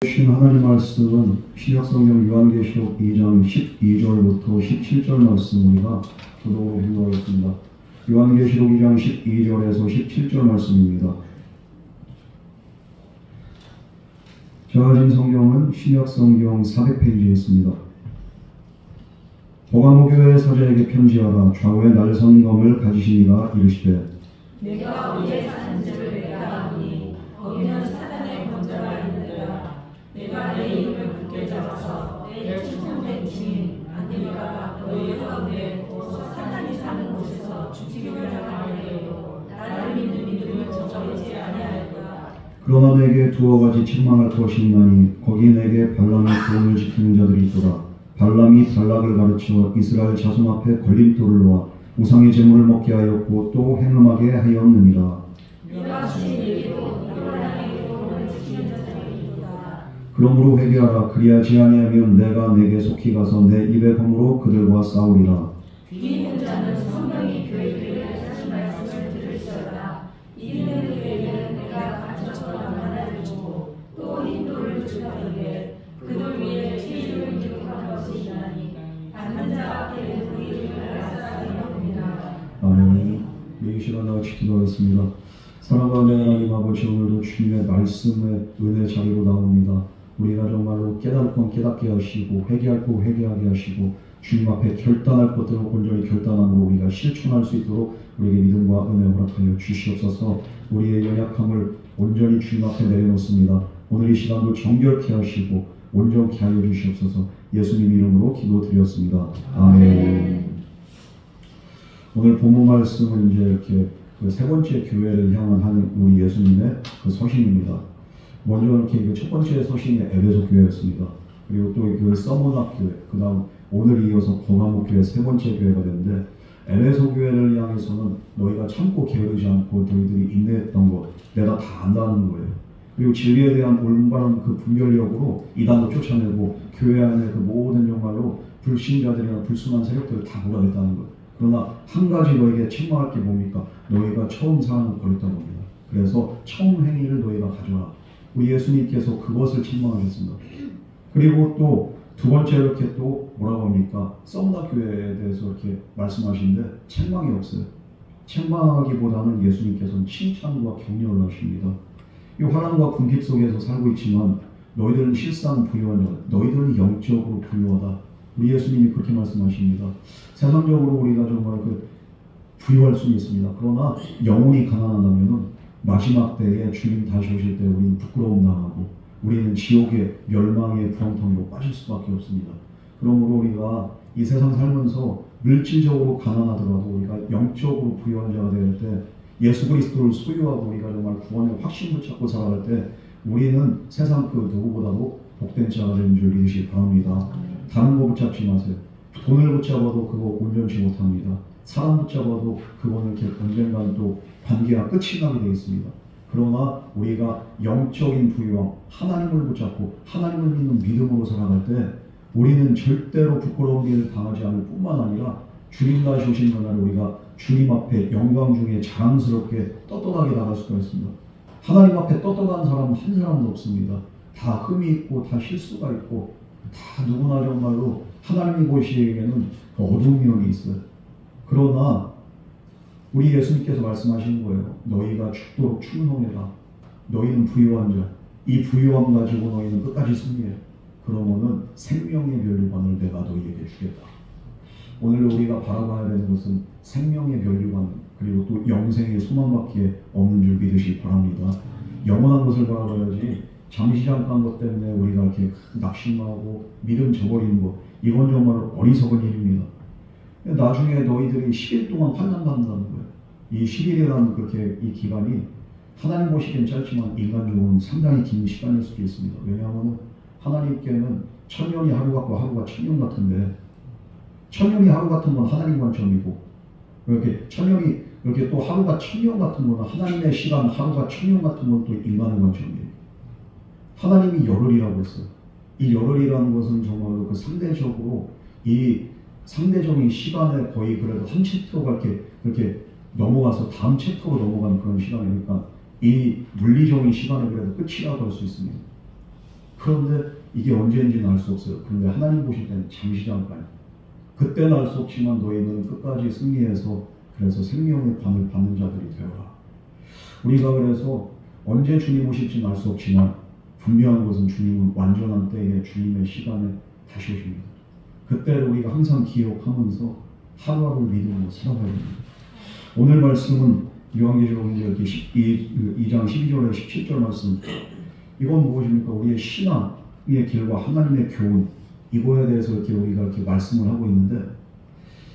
주신 하나님 말씀은 신약성경 요한계시록 2장 12절부터 17절 말씀 우리가 교독으로 공부하겠습니다. 요한계시록 2장 12절에서 17절 말씀입니다. 제가 가진 성경은 신약성경 400페이지에 있습니다. 버가모 교회 사자에게 편지하라. 좌우에 날선 검을 가지시니가 이르시되 내가 어디에 사는지를 내가 아노니 거기는 사단의 권자가 있느니라. 내가 내 이름을 굳게 잡아서 내 충성된 주인 안디가 너희 가운데 어서 사단이 사는 곳에서 죽이기를 하려고 나를 믿는 믿음을 저버리지 아니하였다. 그러나 내게 두어 가지 책망할 것이 있나니 거기 내게 발람의 구원을 지키는 자들이 있더라. 발람이 발락을 가르쳐 이스라엘 자손 앞에 걸림돌을 놓아 우상의 제물을 먹게 하였고 또 행음하게 하였느니라. 그러므로 회개하라. 그리하지 아니하면 내가 내게 속히 가서 내 입의 검으로 그들과 싸우리라. 귀 있는 자는 성령이 교회들에게 하신 말씀을 들을지어다. 이는 그에게는 내가 가르쳐주라 만나를 주고 또 인도를 주다는데 그들 위에 피를 기록한 것이 있나니 받는 자 앞에는 그 이름을 알사하리로니라. 아멘. 이 시간 같이 기도하겠습니다. 사랑하는 하나님 아버지, 오늘도 주님의 말씀의 은혜 자리로 나옵니다. 우리가 정말로 깨달을 건 깨닫게 하시고 회개할 거 회개하게 하시고 주님 앞에 결단할 것들을 온전히 결단함으로 우리가 실천할 수 있도록 우리에게 믿음과 은혜 허락하여 주시옵소서. 우리의 연약함을 온전히 주님 앞에 내려놓습니다. 오늘 이 시간도 정결케 하시고 온전케 하여 주시옵소서. 예수님 이름으로 기도드렸습니다. 아멘. 오늘 본문 말씀은 이제 이렇게 그 세 번째 교회를 향한 하는 우리 예수님의 그 서신입니다. 먼저 이렇게 첫 번째 서신이 에베소 교회였습니다. 그리고 또 그 서머나 교회, 그 다음 오늘 이어서 버가모 교회 세 번째 교회가 되는데, 에베소 교회를 향해서는 너희가 참고 게으르지 않고 너희들이 인내했던 것 내가 다 안다는 거예요. 그리고 진리에 대한 올바른 그 분별력으로 이단도 쫓아내고 교회 안에 그 모든 정말로 불신자들이나 불순한 세력들을 다 몰아냈다는 거예요. 그러나 한 가지 너에게 책망할 게 뭡니까? 너희가 처음 사랑을 버렸다는 겁니다. 그래서 처음 행위를 너희가 가져라. 우리 예수님께서 그것을 책망하셨습니다. 그리고 또 두 번째 이렇게 또 뭐라고 합니까? 서머나 교회에 대해서 이렇게 말씀하시는데 책망이 없어요. 책망하기보다는 예수님께서는 칭찬과 격려를 하십니다. 이 환난과 궁핍 속에서 살고 있지만 너희들은 실상 부유한 자, 너희들은 영적으로 부유하다. 우리 예수님이 그렇게 말씀하십니다. 세상적으로 우리가 정말 그 부유할 수는 있습니다. 그러나 영혼이 가난하다면은 마지막 때에 주님 다시 오실 때 우리는 부끄러움 당하고 우리는 지옥의 멸망의 구렁텅이로 빠질 수밖에 없습니다. 그러므로 우리가 이 세상 살면서 물질적으로 가난하더라도 우리가 영적으로 부유한 자가 될 때 예수 그리스도를 소유하고 우리가 정말 구원의 확신을 찾고 살아갈 때 우리는 세상 그 누구보다도 복된 자가 되는 줄 믿으시기 바랍니다. 다른 거 붙잡지 마세요. 돈을 붙잡아도 그거 온전치 못합니다. 사람 붙잡아도 그거는 이렇게 언젠가는 또 관계가 끝이 나게 되어 있습니다. 그러나 우리가 영적인 부유함, 하나님을 붙잡고 하나님을 믿는 믿음으로 살아갈 때 우리는 절대로 부끄러운 일을 당하지 않을 뿐만 아니라 주님 다시 오신 그날 우리가 주님 앞에 영광 중에 자랑스럽게 떳떳하게 나갈 수가 있습니다. 하나님 앞에 떳떳한 사람은 한 사람도 없습니다. 다 흠이 있고 다 실수가 있고 다 누구나 정말로 하나님이 보시기에는 어두운 면이 있어요. 그러나 우리 예수님께서 말씀하시는 거예요. 너희가 죽도록 충성해라. 너희는 부유한 자. 이 부유함 가지고 너희는 끝까지 승리해. 그러면은 생명의 면류관을 내가 너희에게 주겠다. 오늘 우리가 바라봐야 되는 것은 생명의 면류관 그리고 또 영생의 소망밖에 없는 줄 믿으시기 바랍니다. 영원한 것을 바라봐야지 잠시 잠깐 것 때문에 우리가 이렇게 낙심하고 믿음 저버리는 것, 이건 정말 어리석은 일입니다. 나중에 너희들이 10일 동안 환난받는다는 거예요. 이 10일이라는 그렇게 이 기간이 하나님 보시기엔 짧지만 인간적으로는 상당히 긴 시간일 수도 있습니다. 왜냐하면 하나님께는 천년이 하루 같고 하루가 천년 같은데 천년이 하루 같은 건 하나님 관점이고 이렇게 천년이 이렇게 또 하루가 천년 같은 거는 하나님의 시간 하루가 천년 같은 건 또 인간의 관점이에요. 하나님이 열흘이라고 했어요. 이 열흘이라는 것은 정말 그 상대적으로 이 상대적인 시간에 거의 그래도 한 챕터가 이렇게 넘어가서 다음 챕터로 넘어가는 그런 시간이니까 이 물리적인 시간에 그래도 끝이라고 할 수 있습니다. 그런데 이게 언제인지는 알 수 없어요. 그런데 하나님 보실 때는 잠시 잠깐. 그때는 알 수 없지만 너희는 끝까지 승리해서 그래서 생명의 관을 받는 자들이 되어라. 우리가 그래서 언제 주님 오실지는 알 수 없지만 분명한 것은 주님은 완전한 때에 주님의 시간에 다시 오십니다. 그때를 우리가 항상 기억하면서 하루하루 믿음으로 살아가야 됩니다. 오늘 말씀은 요한계시록 2장 12절에 17절 말씀. 이건 무엇입니까? 우리의 신앙의 길과 하나님의 교훈, 이거에 대해서 이렇게 우리가 이렇게 말씀을 하고 있는데,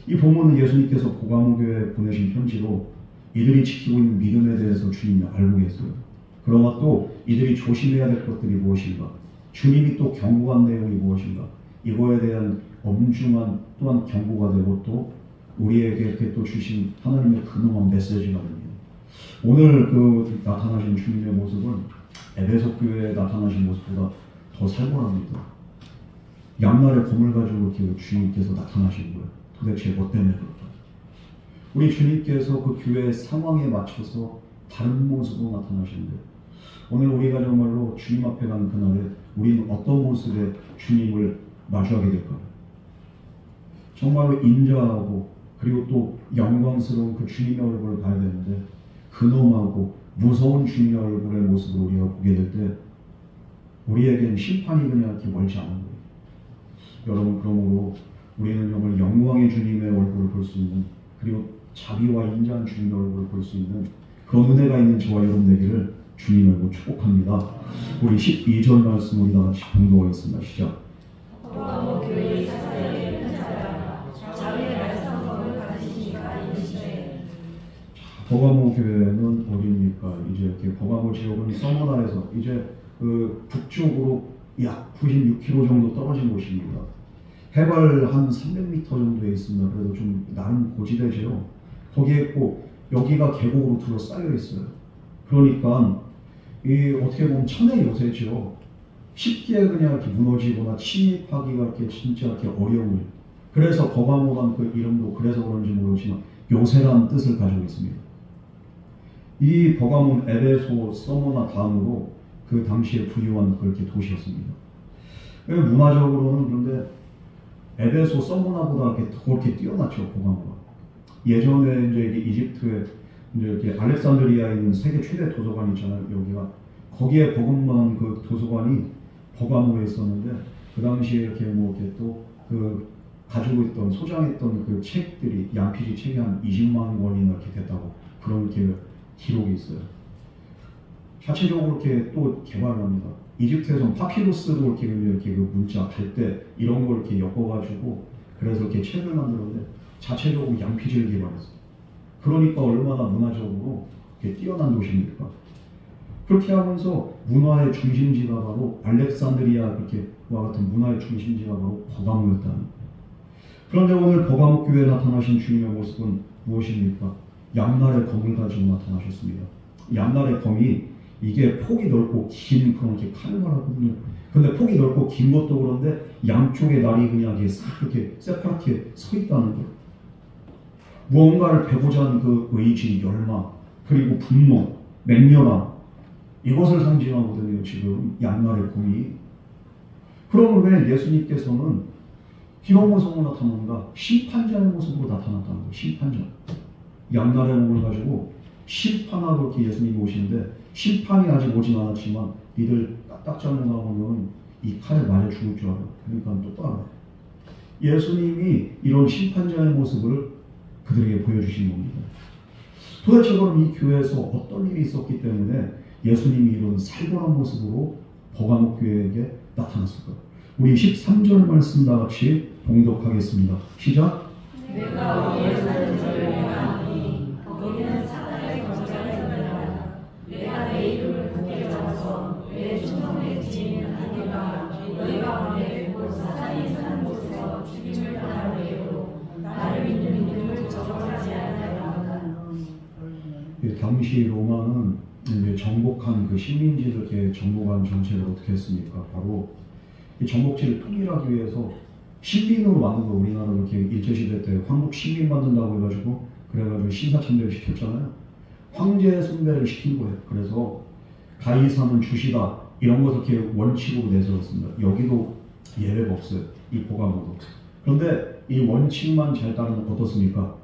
이 본문은 예수님께서 고가모교회에 보내신 편지로 이들이 지키고 있는 믿음에 대해서 주님이 알고 계세요. 그러나 또 이들이 조심해야 될 것들이 무엇인가, 주님이 또 경고한 내용이 무엇인가, 이거에 대한 엄중한 또한 경고가 되고 또 우리에게 이렇게 또 주신 하나님의 근엄한 메시지가 됩니다. 오늘 그 나타나신 주님의 모습은 에베소 교회에 나타나신 모습보다 더 살벌합니다. 양날의 검을 가지고 이렇게 주님께서 나타나신 거예요. 도대체 뭐 때문에 그럴까? 우리 주님께서 그 교회의 상황에 맞춰서 다른 모습으로 나타나시는데, 오늘 우리가 정말로 주님 앞에 가는 그날에 우리는 어떤 모습의 주님을 마주하게 될까요? 정말로 인자하고 그리고 또 영광스러운 그 주님의 얼굴을 봐야 되는데, 근엄하고 무서운 주님의 얼굴의 모습을 우리가 보게 될 때 우리에겐 심판이 그냥 이렇게 멀지 않은 거예요. 여러분, 그러므로 우리는 정말 영광의 주님의 얼굴을 볼 수 있는, 그리고 자비와 인자한 주님의 얼굴을 볼 수 있는 그런 은혜가 있는 저와 여러분 되기를 주님을 축복합니다. 우리 12절 말씀 우리 다 같이 공동하겠습니다. 시작. 고가모교회의 사사들의 편지하라. 자비의 말씀법을 가지시니까 이르시되. 버가모 교회는 어디입니까? 이제 이렇게 버가모 지역은 서머나에서 이제 그 북쪽으로 약 96km 정도 떨어진 곳입니다. 해발 한 300m 정도에 있습니다. 그래도 좀 나름 고지대죠. 거기에 있고 여기가 계곡으로 둘러싸여 있어요. 그러니까 이 어떻게 보면 천의 요새죠. 쉽게 그냥 이렇게 무너지거나 침입하기가 이렇게 진짜 이렇게 어려운. 그래서 버가모란 그 이름도 그래서 그런지 모르지만 요새라는 뜻을 가지고 있습니다. 이 버가모는 에베소, 서머나 다음으로 그 당시에 부유한 그렇게 도시였습니다. 문화적으로는 그런데 에베소, 서머나보다 더 이렇게 뛰어났죠, 버가모가. 예전에 이제 이집트에 이제 이렇게 알렉산드리아에 있는 세계 최대 도서관 있잖아요, 여기가. 거기에 버금만 그 도서관이 버가모에 있었는데, 그 당시에 이렇게 뭐 이렇게 또 그 가지고 있던 소장했던 그 책들이 양피지 책이 한 20만 권이나 이렇게 됐다고 그런 이렇게 기록이 있어요. 자체적으로 이렇게 또 개발을 합니다. 이집트에서는 파피루스로 이렇게 그 문자 갈 때 이런 걸 이렇게 엮어가지고 그래서 이렇게 책을 만들었는데 자체적으로 양피지를 개발했어요. 그러니까 얼마나 문화적으로 이렇게 뛰어난 도시입니까? 그렇게 하면서 문화의 중심지가 바로 알렉산드리아 그렇게와 같은 문화의 중심지가 바로 버가모였다는 거예요. 그런데 오늘 버가모 교회에 나타나신 주님의 모습은 무엇입니까? 양날의 검을 가지고 나타나셨습니다. 양날의 검이 이게 폭이 넓고 긴 그런 게 칼날하거든요. 근데 폭이 넓고 긴 것도 그런데 양쪽에 날이 그냥 이렇게 세파랗게 서 있다는 거예요. 무언가를 베고자 하는 그 의지, 열망, 그리고 분노, 맹렬함, 이것을 상징하거든요. 지금 양날의 검이. 그러면 왜 예수님께서는 이런 모습으로 나타나는가? 심판자의 모습으로 나타났다는 거예요. 심판자. 양날의 검을 가지고 심판하러 이렇게 예수님이 오시는데, 심판이 아직 오진 않았지만 니들 딱 잘못 나오면 이 칼에 맞아 죽을 줄 알아. 그러니까 똑바로 해. 예수님이 이런 심판자의 모습을 그들에게 보여주신 겁니다. 도대체 그럼 이 교회에서 어떤 일이 있었기 때문에 예수님이 이런 살벌한 모습으로 버가모 교회에게 나타났을까? 우리 13절 말씀 다 같이 봉독하겠습니다. 시작. 내가 어디에 사는 줄을 내가 아니 거기는 사단의 거절을 듣느라. 내가 내 이름을 굳게 잡아서 내 충성의 지인은 아니라 너희가 보내 곧 사단이 사는 곳에서 죽임을 당할 때에도 나를 믿는 이름을 저버리지 않으리라. 당시 로마는 이제 정복한 그 식민지를 이렇게 정복한 정책을 어떻게 했습니까? 바로 이 정복지를 통일하기 위해서 식민으로 만든 거. 우리나라로 이렇게 일제시대 때 황국 식민 만든다고 해가지고 그래가지고 신사참배를 시켰잖아요. 황제 숭배를 시킨 거예요. 그래서 가이사는 주시다, 이런 것을 이렇게 원칙으로 내세웠습니다. 여기도 예외가 없어요. 이 보감으로. 그런데 이 원칙만 잘 따르면 어떻습니까?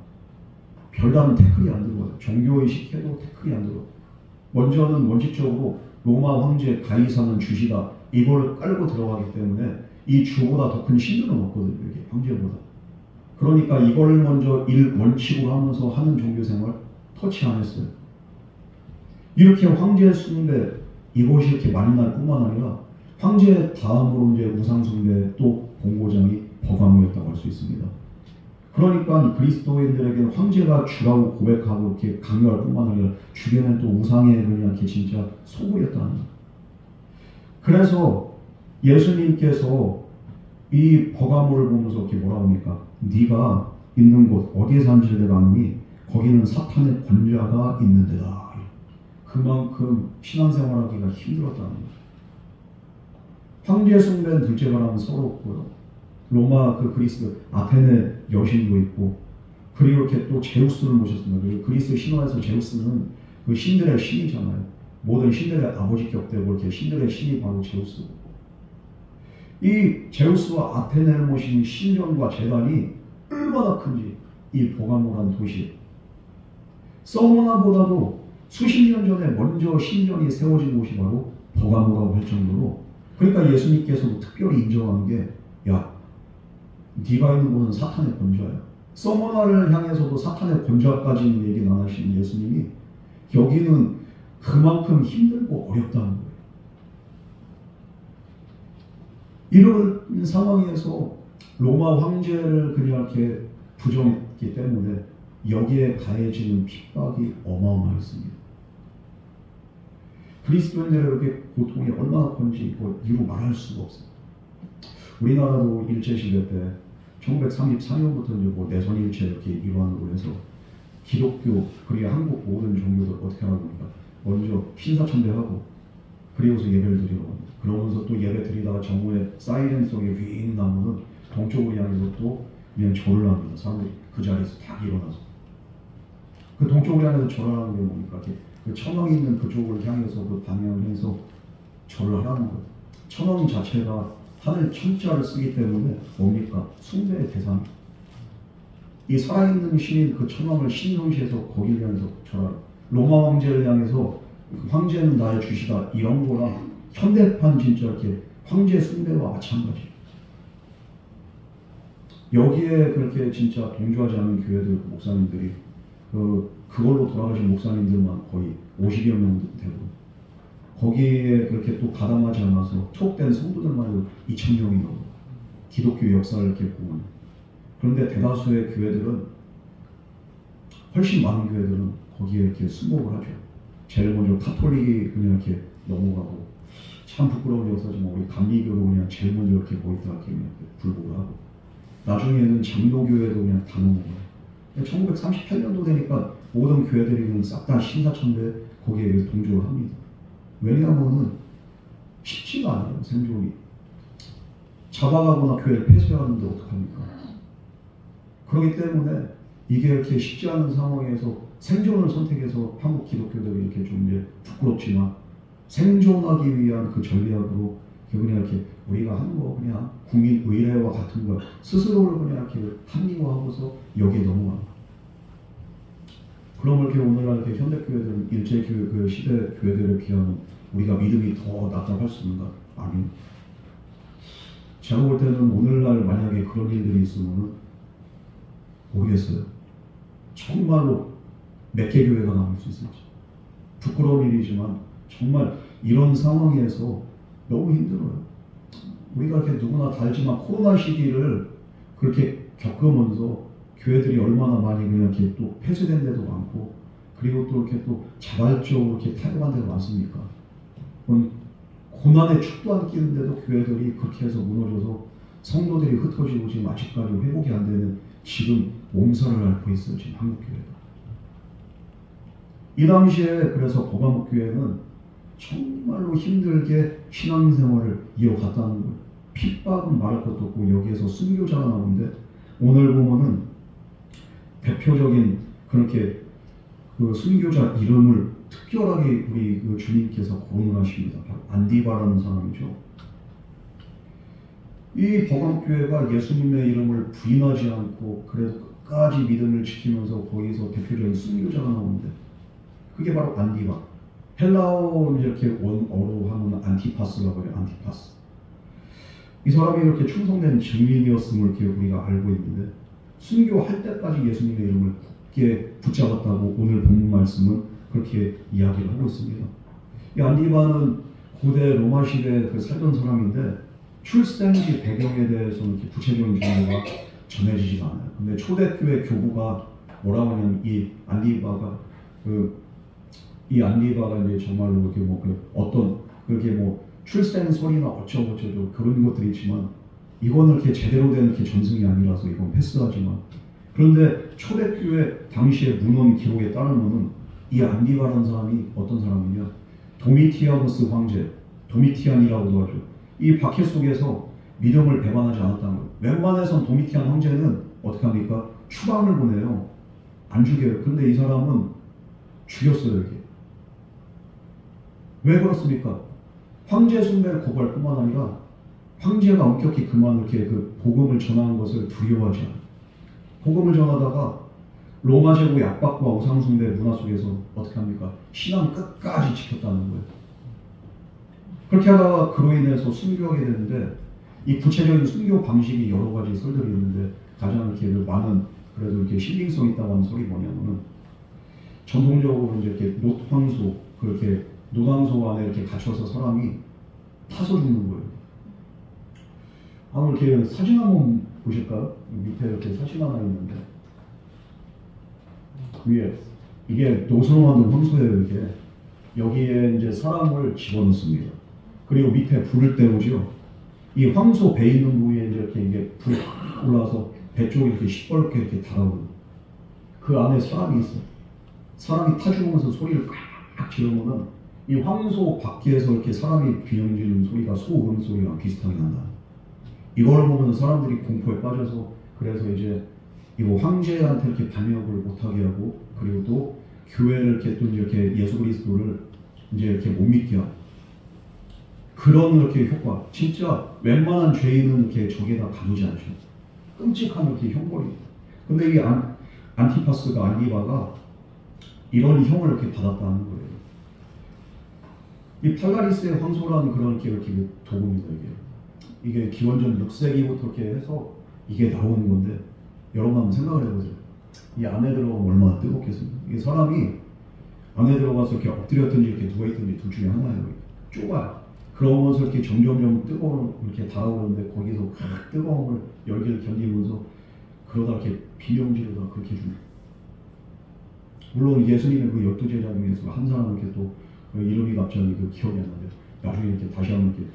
별다른 태클이 안 들어와요. 종교의식 해도 태클이 안 들어와요. 먼저는 원칙적으로 로마 황제 가이사는 주시다. 이걸 깔고 들어가기 때문에 이 주보다 더 큰 신들은 없거든요. 이게 황제보다. 그러니까 이걸 먼저 원칙으로 하면서 하는 종교생활 터치 안 했어요. 이렇게 황제 숭배 이것이 이렇게 많이 날 뿐만 아니라 황제 다음으로 이제 우상 숭배 또 본고장이 버가모였다고 할 수 있습니다. 그러니까 그리스도인들에게는 황제가 주라고 고백하고 이렇게 강요할 뿐만 아니라 주변엔 또 우상의 그냥 이렇게 진짜 소굴이었다는 거예요. 그래서 예수님께서 이 버가모를 보면서 이렇게 뭐라 합니까? 네가 있는 곳 어디에 사는지를 내가 아노니 거기는 사탄의 권자가 있는 데다. 그만큼 신앙생활하기가 힘들었다는 거예요. 황제 숭배는 둘째 바람은 서럽고요. 로마 그리스 아테네 여신도 있고 그리고 이렇게 또 제우스를 모셨습니다. 그리고 그리스 신화에서 제우스는 그 신들의 신이잖아요. 모든 신들의 아버지 격되고 이렇게 신들의 신이 바로 제우스고 이 제우스와 아테네를 모신 신전과 제단이 얼마나 큰지 이 보가모라는 도시 서모나보다도 수십 년 전에 먼저 신전이 세워진 곳이 바로 버가모라고 할 정도로 그러니까 예수님께서도 특별히 인정한 게 야 네가 있는 곳은 사탄의 권좌야. 서머나를 향해서도 사탄의 권좌까지는 얘기 안 하시는 예수님이 여기는 그만큼 힘들고 어렵다는 거예요. 이런 상황에서 로마 황제를 그냥 이렇게 부정했기 때문에 여기에 가해지는 핍박이 어마어마했습니다. 그리스도인들에게 고통이 얼마나 큰지 이루 말할 수가 없어요. 우리나라도 일제시대 때 1934년부터 이제 내선일체 이렇게 일환으로 해서 기독교 그리고 한국 모든 종교들 어떻게 하라고 합니까? 먼저 신사참배하고 그리고서 예배를 드리러 갑니다. 그러면서 또 예배 드리다가 정오에 사이렌 속에 윙 나오면 동쪽으로 향해서 또 그냥 절을 합니다. 사람들이 그 자리에서 다 일어나서 그 동쪽으로 향해서 절하는 게 뭡니까? 그 천왕이 있는 그쪽을 향해서 그 방향을 해서 절을 하라는 거예요. 천왕 자체가 하늘 천자를 쓰기 때문에 뭡니까? 숭배의 대상. 이 살아있는 신인 그 천왕을 신성시해서 거기를 향해서 절하라. 로마 황제를 향해서 황제는 나의 주시다 이런 거랑 현대판 진짜 이렇게 황제 숭배와 마찬가지. 여기에 그렇게 진짜 동조하지 않는 교회들 목사님들이 그걸로 돌아가신 목사님들만 거의 50여 명 되고 거기에 그렇게 또 가담하지 않아서 투옥된 성도들만 해도 2,000명이 넘고 기독교 역사를 이렇게 보면 그런데 대다수의 교회들은 훨씬 많은 교회들은 거기에 이렇게 순복을 하죠. 제일 먼저 카톨릭이 그냥 이렇게 넘어가고 참 부끄러운 역사지만 우리 감리교도 그냥 제일 먼저 이렇게 거기다 이렇게 불복을 하고 나중에는 장로교회도 그냥 다 넘어가요. 1938년도 되니까 모든 교회들이 싹 다 신사참배 거기에 동조를 합니다. 왜냐하면은 쉽지가 않아요. 생존이. 잡아가거나 교회를 폐쇄하는데 어떡합니까? 그렇기 때문에 이게 이렇게 쉽지 않은 상황에서 생존을 선택해서 한국 기독교들이 이렇게 좀 이제 부끄럽지만 생존하기 위한 그 전략으로 그냥 이렇게 우리가 하는 거 그냥 국민 의례와 같은 거 스스로를 그냥 이렇게 합리화하고서 여기에 넘어갑니다. 그럼 이렇게 오늘날 이렇게 현대 교회들은 일제 교회 그 시대 교회들에 비하면 우리가 믿음이 더 낫다고 할 수 있는가? 아니요. 제가 볼 때는 오늘날 만약에 그런 일들이 있으면 모르겠어요. 정말로 몇 개 교회가 남을 수 있을지. 부끄러운 일이지만 정말 이런 상황에서 너무 힘들어요. 우리가 이렇게 누구나 다 알지만 코로나 시기를 그렇게 겪으면서 교회들이 얼마나 많이 그냥 이렇게 또 폐쇄된 데도 많고 그리고 또 이렇게 또 자발적으로 이렇게 타협한 데도 많습니까? 고난의 축도 안 끼는데도 교회들이 그렇게 해서 무너져서 성도들이 흩어지고 지금 아직까지 회복이 안 되는 지금 몸살을 앓고 있어요. 지금 한국 교회가. 이 당시에 그래서 버가모 교회는 정말로 힘들게 신앙생활을 이어갔다는 거예요. 핍박은 말할 것도 없고 여기에서 순교자가 나오는데 오늘 보면은 대표적인 그렇게 그 순교자 이름을 특별하게 우리 그 주님께서 거론하십니다. 바로 안디바라는 사람이죠. 이 버감교회가 예수님의 이름을 부인하지 않고 그래도 끝까지 믿음을 지키면서 거기서 대표적인 순교자가 나오는데 그게 바로 안디바. 헬라어 이렇게 원어로 하면 안티파스라고 해요. 안티파스. 이 사람이 이렇게 충성된 증인이었음을 이렇게 우리가 알고 있는데 순교할 때까지 예수님의 이름을 굳게 붙잡았다고 오늘 본문 말씀은 그렇게 이야기를 하고 있습니다. 이 안디바는 고대 로마 시대에 살던 사람인데 출생지 배경에 대해서는 이렇게 구체적인 정보가 전해지지가 않아요. 근데 초대교회 교부가 뭐라고 하냐면 이 안디바가 이제 정말로 그렇게 어떤 그렇게 출생 소리나 어쩌고저쩌고 그런 것들이 있지만 이거는 이렇게 제대로 된 이렇게 전승이 아니라서 이건 패스하지만 그런데 초대교회 당시의 문헌 기록에 따르면은 이 안디바라는 사람이 어떤 사람이냐 도미티아누스 황제 도미티안이라고도 하죠. 이 박해 속에서 믿음을 배반하지 않았다는 거예요. 웬만해선 도미티안 황제는 어떻게 합니까? 추방을 보내요. 안 죽여요. 근데 이 사람은 죽였어요. 이렇게. 왜 그렇습니까? 황제 숭배를 고발할 뿐만 아니라 황제가 엄격히 그만 이렇게 그 복음을 전하는 것을 두려워하지 않아요. 복음을 전하다가 로마 제국의 압박과 우상 숭배 문화 속에서 어떻게 합니까? 신앙 끝까지 지켰다는 거예요. 그렇게 하다가 그로 인해서 순교하게 되는데 이 구체적인 순교 방식이 여러 가지 설들이 있는데 가장 이렇게 많은 그래도 이렇게 신빙성 있다고 하는 소리 뭐냐면은 전통적으로 이제 이렇게 노황소 그렇게 노당소 안에 이렇게 갇혀서 사람이 타서 죽는 거예요. 한번 이렇게 사진 한번 보실까요? 밑에 이렇게 사진 하나 있는데 위에 이게 노수로 만든 황소예요. 이게 여기에 이제 사람을 집어넣습니다. 그리고 밑에 불을 때우죠. 이 황소 배 있는 부위에 이제 이렇게 이게 불이 올라와서 배 쪽이 이렇게 시뻘겋게 이렇게 달아오르고 그 안에 사람이 있어. 사람이 타 죽으면서 소리를 꽉 지르면은 이 황소 밖에서 이렇게 사람이 비명지르는 소리가 소 울음소리랑 비슷하게 난다. 이걸 보면 사람들이 공포에 빠져서 그래서 이제 이거 황제한테 이렇게 반역을 못하게 하고 그리고 또 교회를 이렇게 또 이렇게 예수 그리스도를 이제 이렇게 못 믿게 하고 그런 이렇게 효과. 진짜 웬만한 죄인은 이렇게 저기에다 가두지 않죠. 끔찍한 이렇게 형벌입니다. 근데 이 안티파스가 안디바가 이런 형을 이렇게 받았다는 거예요. 이 팔라리스의 황소라는 그런 이렇게 도구입니다. 이게 기원전 6세기부터 이렇게 해서 이게 나오는 건데 여러분 한번 생각을 해보세요. 이 안에 들어가면 얼마나 뜨겁겠습니까? 이게 사람이 안에 들어가서 이렇게 엎드렸든지 이렇게 누워있든지 둘 중에 하나예요. 좁아요. 그러면서 이렇게 점점점 이렇게 다가오는데 거기서 그 뜨거움을 열기를 견디면서 그러다 이렇게 비명지르다 그렇게 죽는. 물론 예수님의 그 12제자 중에서 한 사람은 이렇게 또 이름이 갑자기 기억이 안 나는데 나중에 이렇게 다시 한번 이렇게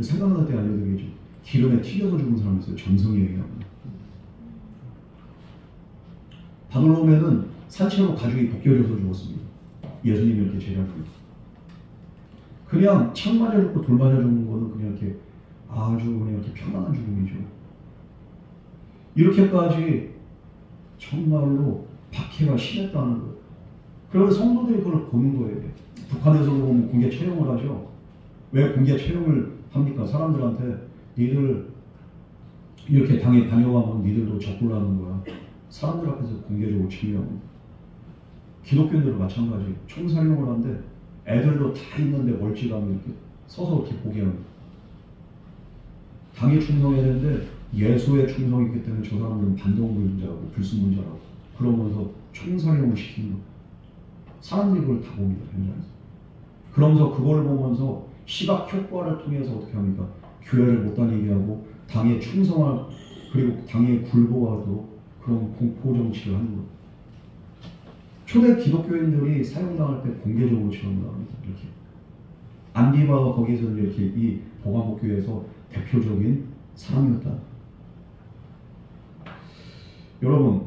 생각날 때 알려드리겠죠. 기름에 튀겨서 죽은 사람이 있어요. 전성이에요. 바돌로메는 산채로 가죽이 벗겨져서 죽었습니다. 예수님이 이렇게 제자들. 그냥 창 맞아 죽고 돌 맞아 죽는 거는 그냥 이렇게 아주 그냥 이렇게 편안한 죽음이죠. 이렇게까지 정말로 박해가 심했다는 거예요. 그래서 성도들이 그걸 보는 거예요. 북한에서 보면 공개 처형을 하죠. 왜 공개 처형을 합니까? 사람들한테 니들 이렇게 당에 다녀가면 니들도 적불나는 거야. 사람들 앞에서 공개적으로 침해하고. 기독교인들도 마찬가지. 총살용을 하는데 애들도 다 있는데 멀찌감이 이렇게 서서 이렇게 보게 합니다. 당에 충성해야 되는데 예수에 충성했기 때문에 저 사람들은 반동불자라고 불순물자라고 그러면서 총살용을 시키는 거예요. 사람들이 그걸 다 봅니다. 현장에서. 그러면서 그걸 보면서 시각 효과를 통해서 어떻게 합니까? 교회를 못 다니게 하고 당에 충성할 그리고 당에 굴복하도록 그런 공포 정치를 하는 거예요. 초대 기독교인들이 사용당할 때 공개적으로 처형당합니다. 이렇게 안디바가 거기서 이렇게 이 보감복교에서 대표적인 사람이었다. 여러분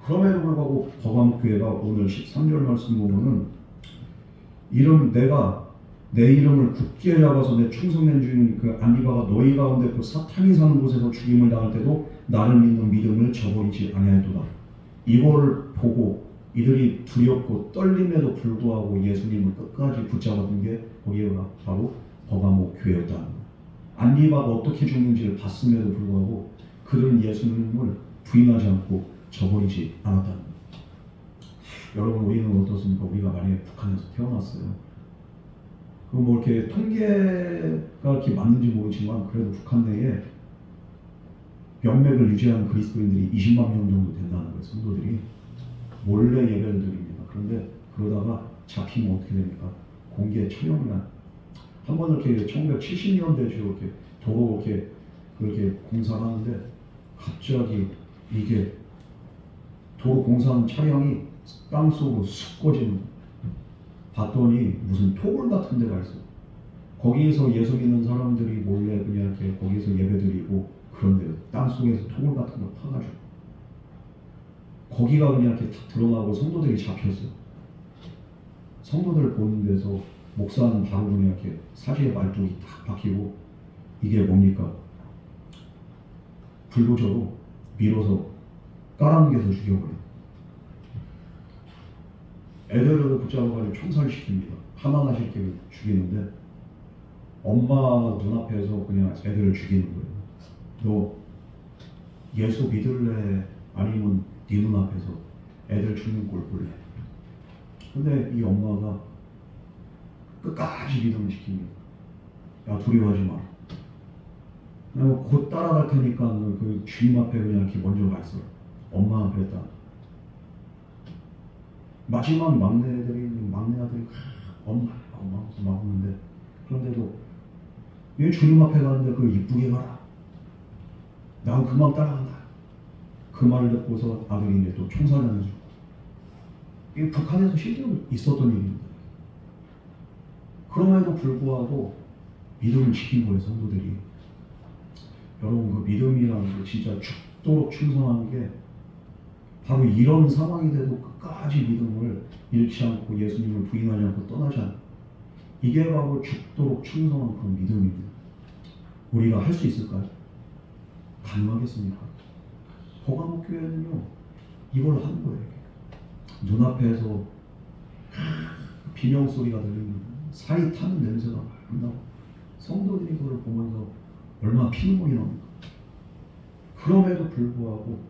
그럼에도 불구하고 보감복교회가 오늘 13절 말씀 보면은 내가 내 이름을 굳게 잡아서 내 충성된 주인 그 안디바가 너희 가운데 그 사탄이 사는 곳에서 죽임을 당할 때도 나를 믿는 믿음을 저버리지 아니하였도다. 이걸 보고 이들이 두렵고 떨림에도 불구하고 예수님을 끝까지 붙잡았던 게 거기가 바로 버가모 교회였다는 거예요. 안디바가 어떻게 죽는지를 봤음에도 불구하고 그들은 예수님을 부인하지 않고 저버리지 않았다는 거예요. 여러분, 우리는 어떻습니까? 우리가 만약에 북한에서 태어났어요. 그 뭐 이렇게 통계가 이렇게 맞는지 모르지만 그래도 북한 내에 명맥을 유지하는 그리스도인들이 20만 명 정도 된다는 거예요. 성도들이 몰래 예배를 드립니다. 그런데 그러다가 잡히면 어떻게 됩니까? 공개 처형이나 한 번 이렇게 1970년대죠. 이렇게 도로 이렇게 그렇게 공사를 하는데 갑자기 이게 도로 공사하는 차량이 땅속으로 쑥 꺼지는 거예요. 봤더니 무슨 토굴 같은 데가 있어. 거기에서 예수 믿는 사람들이 몰래 그냥 이렇게 거기서 예배드리고 그런데요. 땅속에서 토굴 같은 걸 파가지고 거기가 그냥 이렇게 탁 드러나고 성도들이 잡혔어요. 성도들 보는 데서 목사는 바로 그냥 이렇게 사지에 말뚝이 탁 박히고 이게 뭡니까? 불도저로 밀어서 깔아뭉개서 죽여버려요. 애들을 붙잡아가지고 총살시킵니다. 하나하나씩 죽이는데 엄마 눈앞에서 그냥 애들을 죽이는 거예요. 너 예수 믿을래? 아니면 네 눈앞에서 애들 죽는 꼴 볼래? 근데 이 엄마가 끝까지 믿음을 시킵니다. 야, 두려워하지 마. 내가 곧 따라갈 테니까 그 주님 앞에 그냥 이렇게 먼저 가 있어. 엄마가 그랬다. 마지막 막내 아들이 엄마 막 오는데 그런데도 왜 주님 앞에 가는데 그 이쁘게 가라. 난 금방 따라간다. 그 말을 듣고서 아들이 이제 또 총살하는 중. 이게 북한에서 실제로 있었던 일입니다. 그럼에도 불구하고 믿음을 지킨 거예요, 성도들이. 여러분, 그 믿음이라는 게 진짜 죽도록 충성하는 게 바로 이런 상황이 돼도 끝까지 믿음을 잃지 않고 예수님을 부인하지 않고 떠나지 않고 이게 바로 죽도록 충성한 그런 믿음입니다. 우리가 할 수 있을까요? 가능하겠습니까? 버가모 교회는요, 이걸 하는 거예요. 눈앞에서 비명소리가 들리는 살이 타는 냄새가 나고 성도들이 그걸 보면서 얼마나 피눈물이 납니까? 그럼에도 불구하고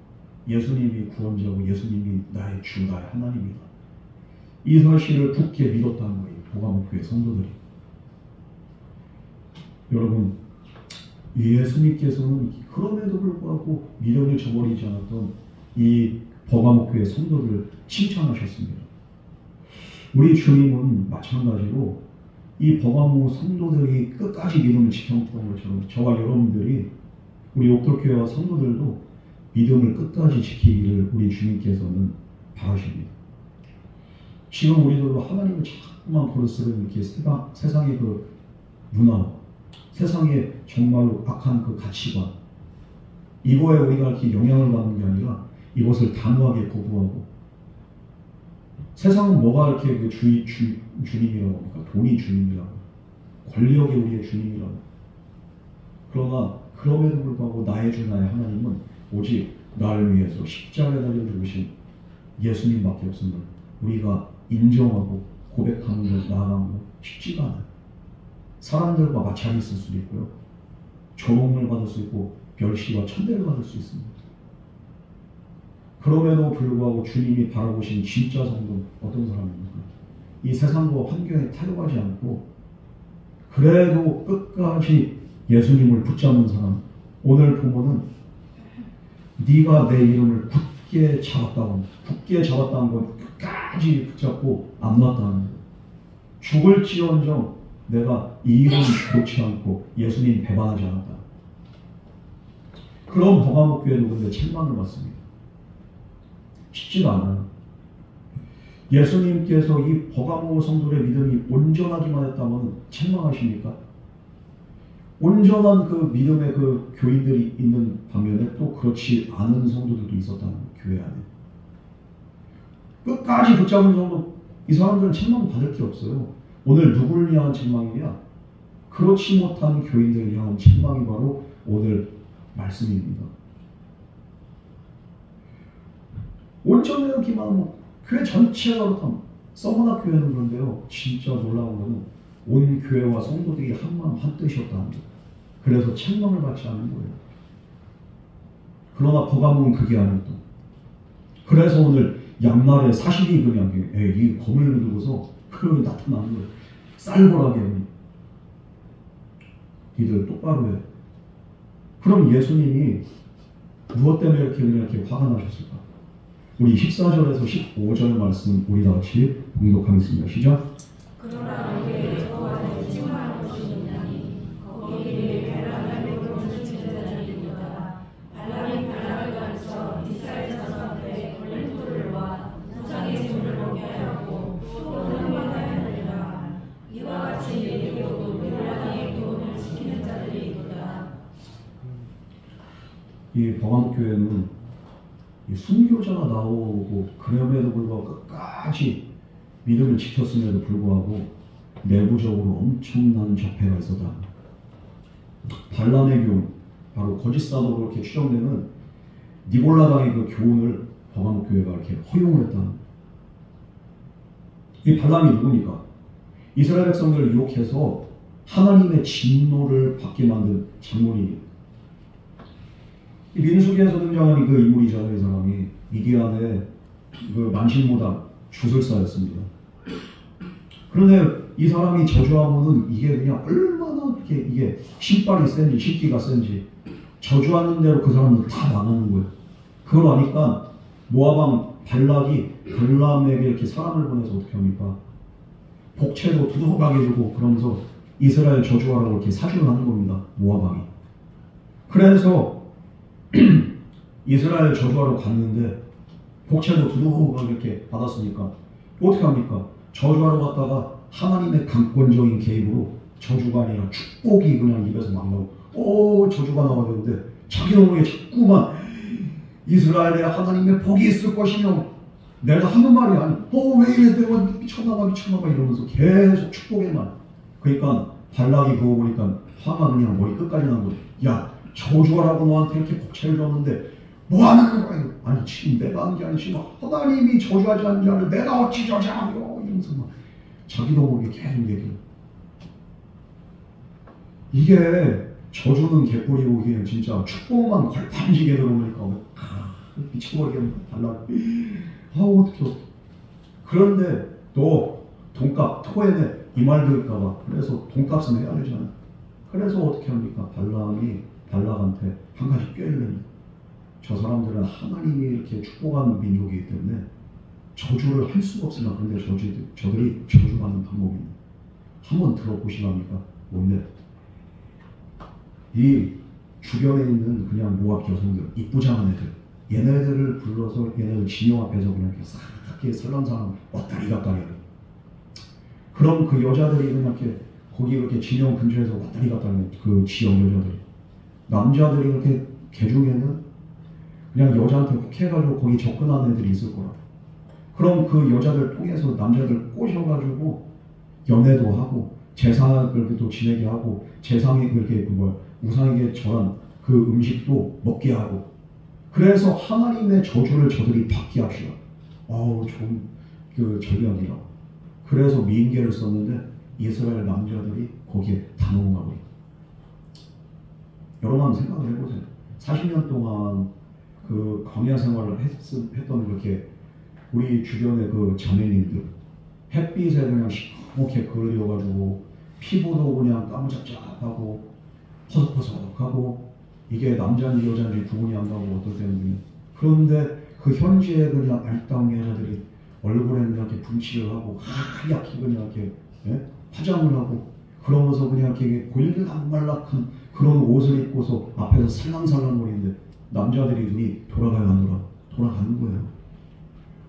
예수님이 구원자고 예수님이 나의 주, 나의 하나님이다. 이 사실을 굳게 믿었다는 거예요. 버가모 교회 성도들이. 여러분, 예수님께서는 그럼에도 불구하고 믿음을 저버리지 않았던 이 버가모 교회 성도들을 칭찬하셨습니다. 우리 주님은 마찬가지로 이 버가모 성도들이 끝까지 믿음을 지켰던 것처럼 저와 여러분들이 우리 옥돌교회와 성도들도 믿음을 끝까지 지키기를 우리 주님께서는 바라십니다. 지금 우리들도 하나님을 자꾸만 버릇쓰는 이렇게 세상의 그 문화, 세상의 정말로 악한 그 가치관, 이거에 우리가 이렇게 영향을 받는 게 아니라 이것을 단호하게 거부하고 세상은 뭐가 이렇게 그 주님이라고 합니까? 돈이 주님이라고, 권력이 우리의 주님이라고. 그러나 그럼에도 불구하고 나의 주 나의 하나님은 오직 나를 위해서 십자가에 달려 죽으신 예수님밖에 없음을 우리가 인정하고 고백하는 걸 나아가는 건 쉽지가 않아요. 사람들과 마찰이 있을 수도 있고요. 조롱을 받을 수 있고 멸시와 천대를 받을 수 있습니다. 그럼에도 불구하고 주님이 바라보신 진짜 성도는 어떤 사람입니까? 이 세상과 환경에 타협하지 않고 그래도 끝까지 예수님을 붙잡는 사람. 오늘 보면은 네가 내 이름을 굳게 잡았다고, 굳게 잡았다는 건 끝까지 붙잡고 안 놨다는 거예요. 죽을지언정 내가 이 이름 놓지 않고 예수님 배반하지 않았다. 그런 버가모 교회도 근데 책망을 받습니다. 쉽지가 않아요. 예수님께서 이 버가모 성도의 믿음이 온전하기만 했다면 책망하십니까? 온전한 그 믿음의 그 교인들이 있는 반면에 또 그렇지 않은 성도들도 있었다는 교회 안에. 끝까지 붙잡은 정도 이 사람들은 책망 받을 게 없어요. 오늘 누구를 향한 책망이냐? 그렇지 못한 교인들을 향한 책망이 바로 오늘 말씀입니다. 온전하기만 하면 교회 전체가 그렇다면 서머나 교회는 그런데요. 진짜 놀라운 거는 온 교회와 성도들이 한 마음 한 뜻이었다는 거예요. 그래서 책망을 받지 않은 거예요. 그러나 버가몬은 그게 아니었다. 그래서 오늘 양날에 40이 그냥 이 검을 들고서 그러고 나타나는 거예요. 쌀벌하게 니들 똑바로 해. 그럼 예수님이 무엇 때문에 이렇게 화가 나셨을까? 우리 14절에서 15절 말씀 우리 다 같이 봉독하겠습니다. 시작. 그러나 너희의 여호와는 책망할 것이 있나니 거기에 발람의 모든 지도자들이로다. 발람이 발람을 가르쳐 이스라엘 자손한테 걸린 돌을 놓아 우상의 재물을 먹게 하였고 또 흥망하였느니라. 이와 같이 예리고 율라당의 교훈을 지키는 자들이 있도다. 이 버가모 교회는 순교자가 나오고 그럼에도 불구하고 끝까지 믿음을 지켰음에도 불구하고 내부적으로 엄청난 적폐가 있었다. 발람의 교훈, 바로 거짓 사도로 이렇게 추정되는 니골라당의 그 교훈을 버가모 교회가 이렇게 허용을 했다. 이 발람이 누굽니까? 이스라엘 백성들을 유혹해서 하나님의 진노를 받게 만든 장본인이에요. 민수기에서 등장하는 그 인물이잖아요. 이 사람이 미디안의 그 만신무당 주술사였습니다. 그런데 이 사람이 저주하면은 이게 그냥 얼마나 이게 신발이 센지 신기가 센지 저주하는 대로 그 사람들 다 망하는 거예요. 그걸 아니까 모압왕 발락이 발람에게 이렇게 사람을 보내서 어떻게 합니까? 복채도 두둑하게 주고 그러면서 이스라엘 저주하라고 이렇게 사주를 하는 겁니다. 모압왕이. 그래서 이스라엘 저주하러 갔는데 복채도 두둑하게 이렇게 받았으니까 어떻게 합니까? 저주하러 갔다가 하나님의 강권적인 개입으로 저주가 아니라 축복이 그냥 입에서 막 나오고 저주가 나와야 되는데 자기 모르게 자꾸만 이스라엘에 하나님의 복이 있을 것이며 내가 하는 말이 아니 왜 이래 내가 미쳤나봐 이러면서 계속 축복에만. 그러니까 발락이 그거 보니까 화가 그냥 머리 끝까지 난 거예요. 야 저주하라고 너한테 이렇게 복채를 줬는데 뭐 하는 거야? 아니 지금 내가 한 게 아니지 하나님이 저주하지 않는 자를 내가 어찌 저주하며 이러면서 막 자기도 모르게 계속 얘기해요. 이게 저주는 개뿔이고 이게 진짜 축복만 걸판지게 들어오니까 미쳐버리겠네. 발락 어떡해. 그런데 또 돈값 토해내 이 말 들을까봐 그래서 돈값은 해야 되잖아. 그래서 어떻게 합니까? 발락이 발락한테 한 가지 꾀를 냅니다. 저 사람들은 하나님이 이렇게 축복하는 민족이기 때문에 저주를 할 수가 없으나 그런데 저들이 저주받는 방법입니다. 한번 들어보시랍니까? 뭔데? 이 주변에 있는 그냥 모압 여성들, 이쁘장한 애들, 얘네들을 불러서 얘네들 진영 앞에서 그냥 이렇게 싹 이렇게 설렁설렁 왔다리 갔다리 하고, 그럼 그 여자들이 그냥 이렇게 거기 이렇게 진영 근처에서 왔다리 갔다리 그 지역 여자들, 남자들이 이렇게 개중에는 그냥 여자한테 혹해가지고 거기 접근하는 애들이 있을 거라. 그럼 그 여자들 통해서 남자들 꼬셔가지고 연애도 하고 제사를 그렇게 또 지내게 하고 제상에 그렇게 우상에게 절한 그 음식도 먹게 하고, 그래서 하나님의 저주를 저들이 받게 합시다. 좋은 그 전략이라. 그래서 미인계를 썼는데 이스라엘 남자들이 거기에 다 넘어가고. 여러분 한번 생각을 해보세요. 40년 동안 그 광야 생활을 했던 그렇게 우리 주변의 그 자매님들 햇빛에 그냥 시커멓게 그을려가지고 피부도 그냥 까무잡잡하고 퍼석퍼석하고 이게 남자인지 여자인지 구분이 안 가고 어떨 때는. 그런데 그 현지에 그냥 알다운 여자들이 얼굴에 이렇게 분칠을 하고 하얗게 그냥 이렇게 화장을 하고 그러면서 그냥 이렇게 골락말락한 그런 옷을 입고서 앞에서 살랑살랑거리는데 남자들이 눈이 돌아가요 안 돌아가는 거예요.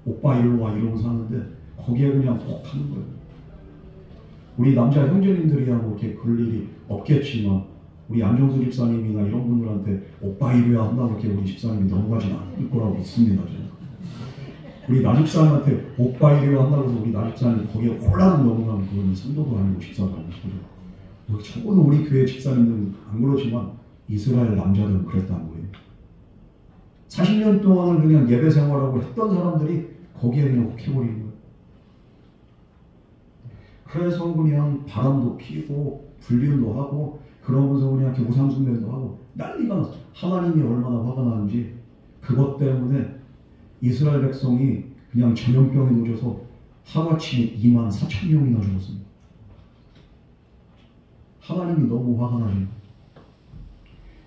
오빠 일로 와 이러면서 하는데 거기에 그냥 속 하는 거예요. 우리 남자 형제님들이야 뭐 이렇게 그럴 일이 없겠지만 우리 안정수 집사님이나 이런 분들한테 오빠 이래야 한다고 이렇게 우리 집사님이 넘어가진 않을 거라고 믿습니다. 저는. 우리 나 집사님한테 오빠 이래야 한다고 해서 우리 나 집사님 거기에 홀라당 넘어가면 그거는 성도도 아니고 집사도 아니고. 적어도 우리 교회 집사님들은 안 그러지만 이스라엘 남자들은 그랬다는 거예요. 40년 동안을 그냥 예배 생활하고 했던 사람들이 거기에 그냥 혹 해버리는 거예요. 그래서 그냥 바람도 피고 불륜도 하고 그러면서 그냥 이렇게 우상숭배도 하고 난리가 났어요. 하나님이 얼마나 화가 나는지 그것 때문에 이스라엘 백성이 그냥 전염병에 놓여서 하루아침에 24,000명이나 죽었습니다. 하나님이 너무 화가 나요.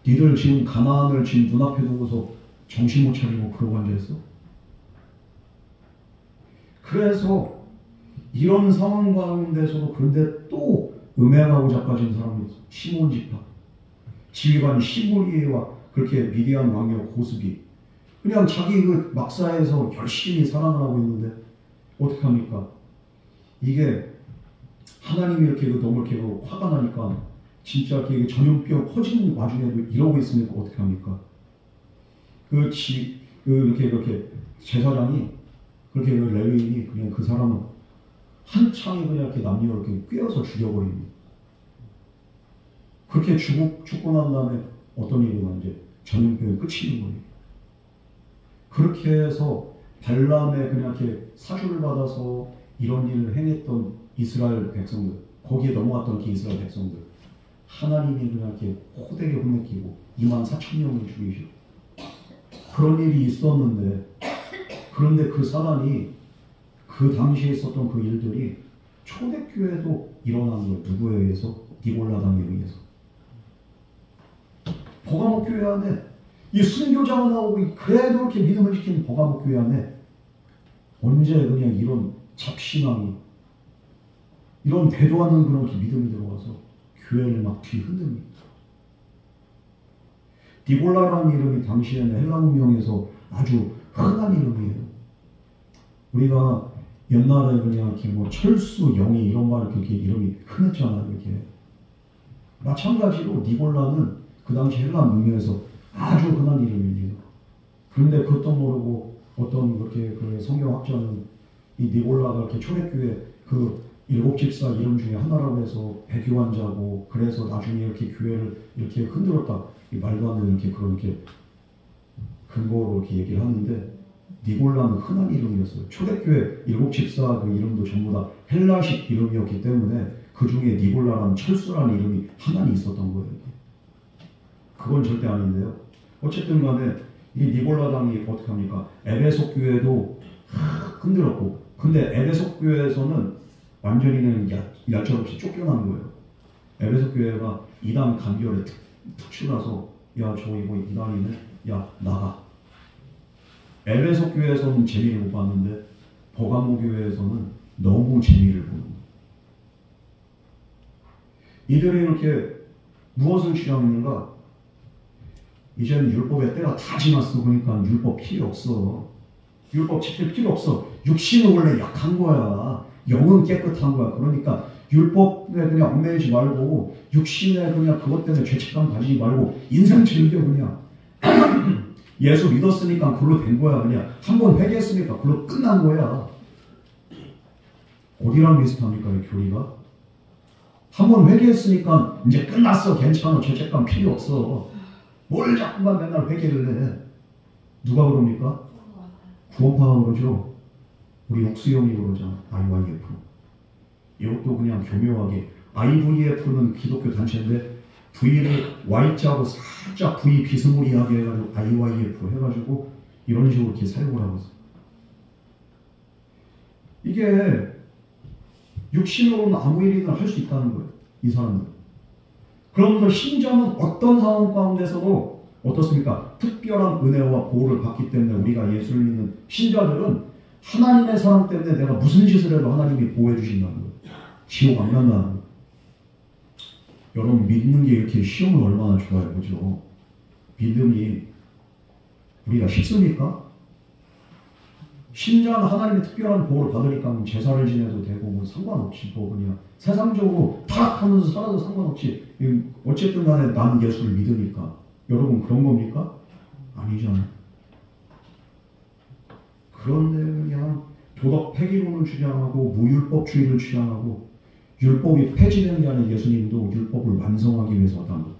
니들 지금 가나안을 지금 눈앞에 두고서 정신 못 차리고 그러고 앉아있어? 그래서 이런 상황 가운데서도 그런데 또 음행하고자 빠진 사람이 있어. 시몬 지파 지휘관 시므리와 그렇게 미디안 왕녀 고스비 그냥 자기 그 막사에서 열심히 사랑을 하고 있는데 어떻게 합니까? 이게 하나님이 이렇게 너무 이렇게 화가 나니까 진짜 이렇게 전염병 퍼지는 와중에도 이러고 있으니까 어떻게 합니까? 이렇게 제사장이 그렇게 레위인이 그냥 그 사람을 한 창에 그냥 이렇게 남녀를 이렇게 꿰어서 죽여버립니다. 그렇게 죽고 난 다음에 어떤 일이 이제 전염병이 끝이는 거예요. 그렇게 해서 발람의 그냥 이렇게 사주를 받아서 이런 일을 행했던 이스라엘 백성들, 거기에 넘어갔던 그 이스라엘 백성들, 하나님이 그냥 이렇게 호되게 혼내키고 24,000명을 죽이시고 그런 일이 있었는데, 그런데 그 사단이 그 당시에 있었던 그 일들이 초대교회도 일어난 거예요. 누구에 의해서? 니골라당에 의해서. 버가목 교회 안에 이 순교자가 나오고 그래도 이렇게 믿음을 지키는 버가목 교회 안에 언제 그냥 이런 잡신함이 이런 되도 않는 그런 믿음이 들어와서 교회를 막 뒤흔듭니다. 니골라라는 이름이 당시에는 헬라 문명에서 아주 흔한 이름이에요. 우리가 옛날에 그냥 이렇게 뭐 철수, 영희 이런 말 이렇게 이름이 흔했잖아요. 이렇게 마찬가지로 니골라는 그 당시 헬라 문명에서 아주 흔한 이름입니다. 그런데 그것도 모르고 어떤 그렇게 그 성경학자는 이 니골라가 이렇게 초대교회 그 7집사 이름 중에 하나라고 해서 배교환자고 그래서 나중에 이렇게 교회를 이렇게 흔들었다. 이 말도 안 되는 이렇게 그런 이렇게 근거로 이렇게 얘기를 하는데 니골라는 흔한 이름이었어요. 초대교회 7집사 그 이름도 전부 다 헬라식 이름이었기 때문에 그 중에 니골라라는 철수라는 이름이 하나는 있었던 거예요. 그건 절대 아닌데요. 어쨌든 간에 이 니골라당이 어떻게 합니까? 에베소 교회도 흔들었고, 근데 에베소 교회에서는 완전히는 얄짤없이 쫓겨난 거예요. 에베소 교회가 이단 간결에 툭 치고 야, 저 이거 이단이네? 야, 나가. 에베소 교회에서는 재미를 못 봤는데 버가모 교회에서는 너무 재미를 보는 거예요. 이들이 이렇게 무엇을 주장했는가? 이제는 율법의 때가 다 지났어. 그러니까 율법 필요 없어. 율법 지킬 필요 없어. 육신은 원래 약한 거야. 영은 깨끗한 거야. 그러니까 율법에 그냥 얽매이지 말고 육신에 그냥 그것 때문에 죄책감 가지지 말고 인생 즐겨 그냥. 예수 믿었으니까 그걸로 된 거야. 그냥 한번 회개했으니까 그걸로 끝난 거야. 어디랑 비슷합니까? 이 교리가? 한번 회개했으니까 이제 끝났어. 괜찮아. 죄책감 필요 없어. 뭘 자꾸만 맨날 회개를 해. 누가 그럽니까? 구원파가 그러죠. 우리 옥수형이 그러잖아. IYF. 이것도 그냥 교묘하게 IVF는 기독교 단체인데 V를 Y자로 살짝 V 비스무리하게 해가지고 IYF 해가지고 이런 식으로 이렇게 사용을 하고 있어. 이게 육신으로는 아무 일이나 할 수 있다는 거예요. 이 사람들. 그러면서 신자는 어떤 상황 가운데서도 어떻습니까? 특별한 은혜와 보호를 받기 때문에 우리가 예수를 믿는 신자들은 하나님의 사랑 때문에 내가 무슨 짓을 해도 하나님이 보호해 주신다는 거예요. 지옥 안 간다는 거예요. 여러분 믿는 게 이렇게 쉬우면 얼마나 좋아요. 그죠? 믿음이 우리가 쉽습니까? 신자는 하나님의 특별한 보호를 받으니까 제사를 지내도 되고 뭐 상관없이 뭐 그냥 세상적으로 타락하면서 살아도 상관없이 어쨌든 간에 나는 예수를 믿으니까. 여러분 그런 겁니까? 아니잖아요. 그런데 그냥 도덕 폐기론을 주장하고 무율법주의를 주장하고 율법이 폐지되는 게 아니라 예수님도 율법을 완성하기 위해서 왔다는 거예요.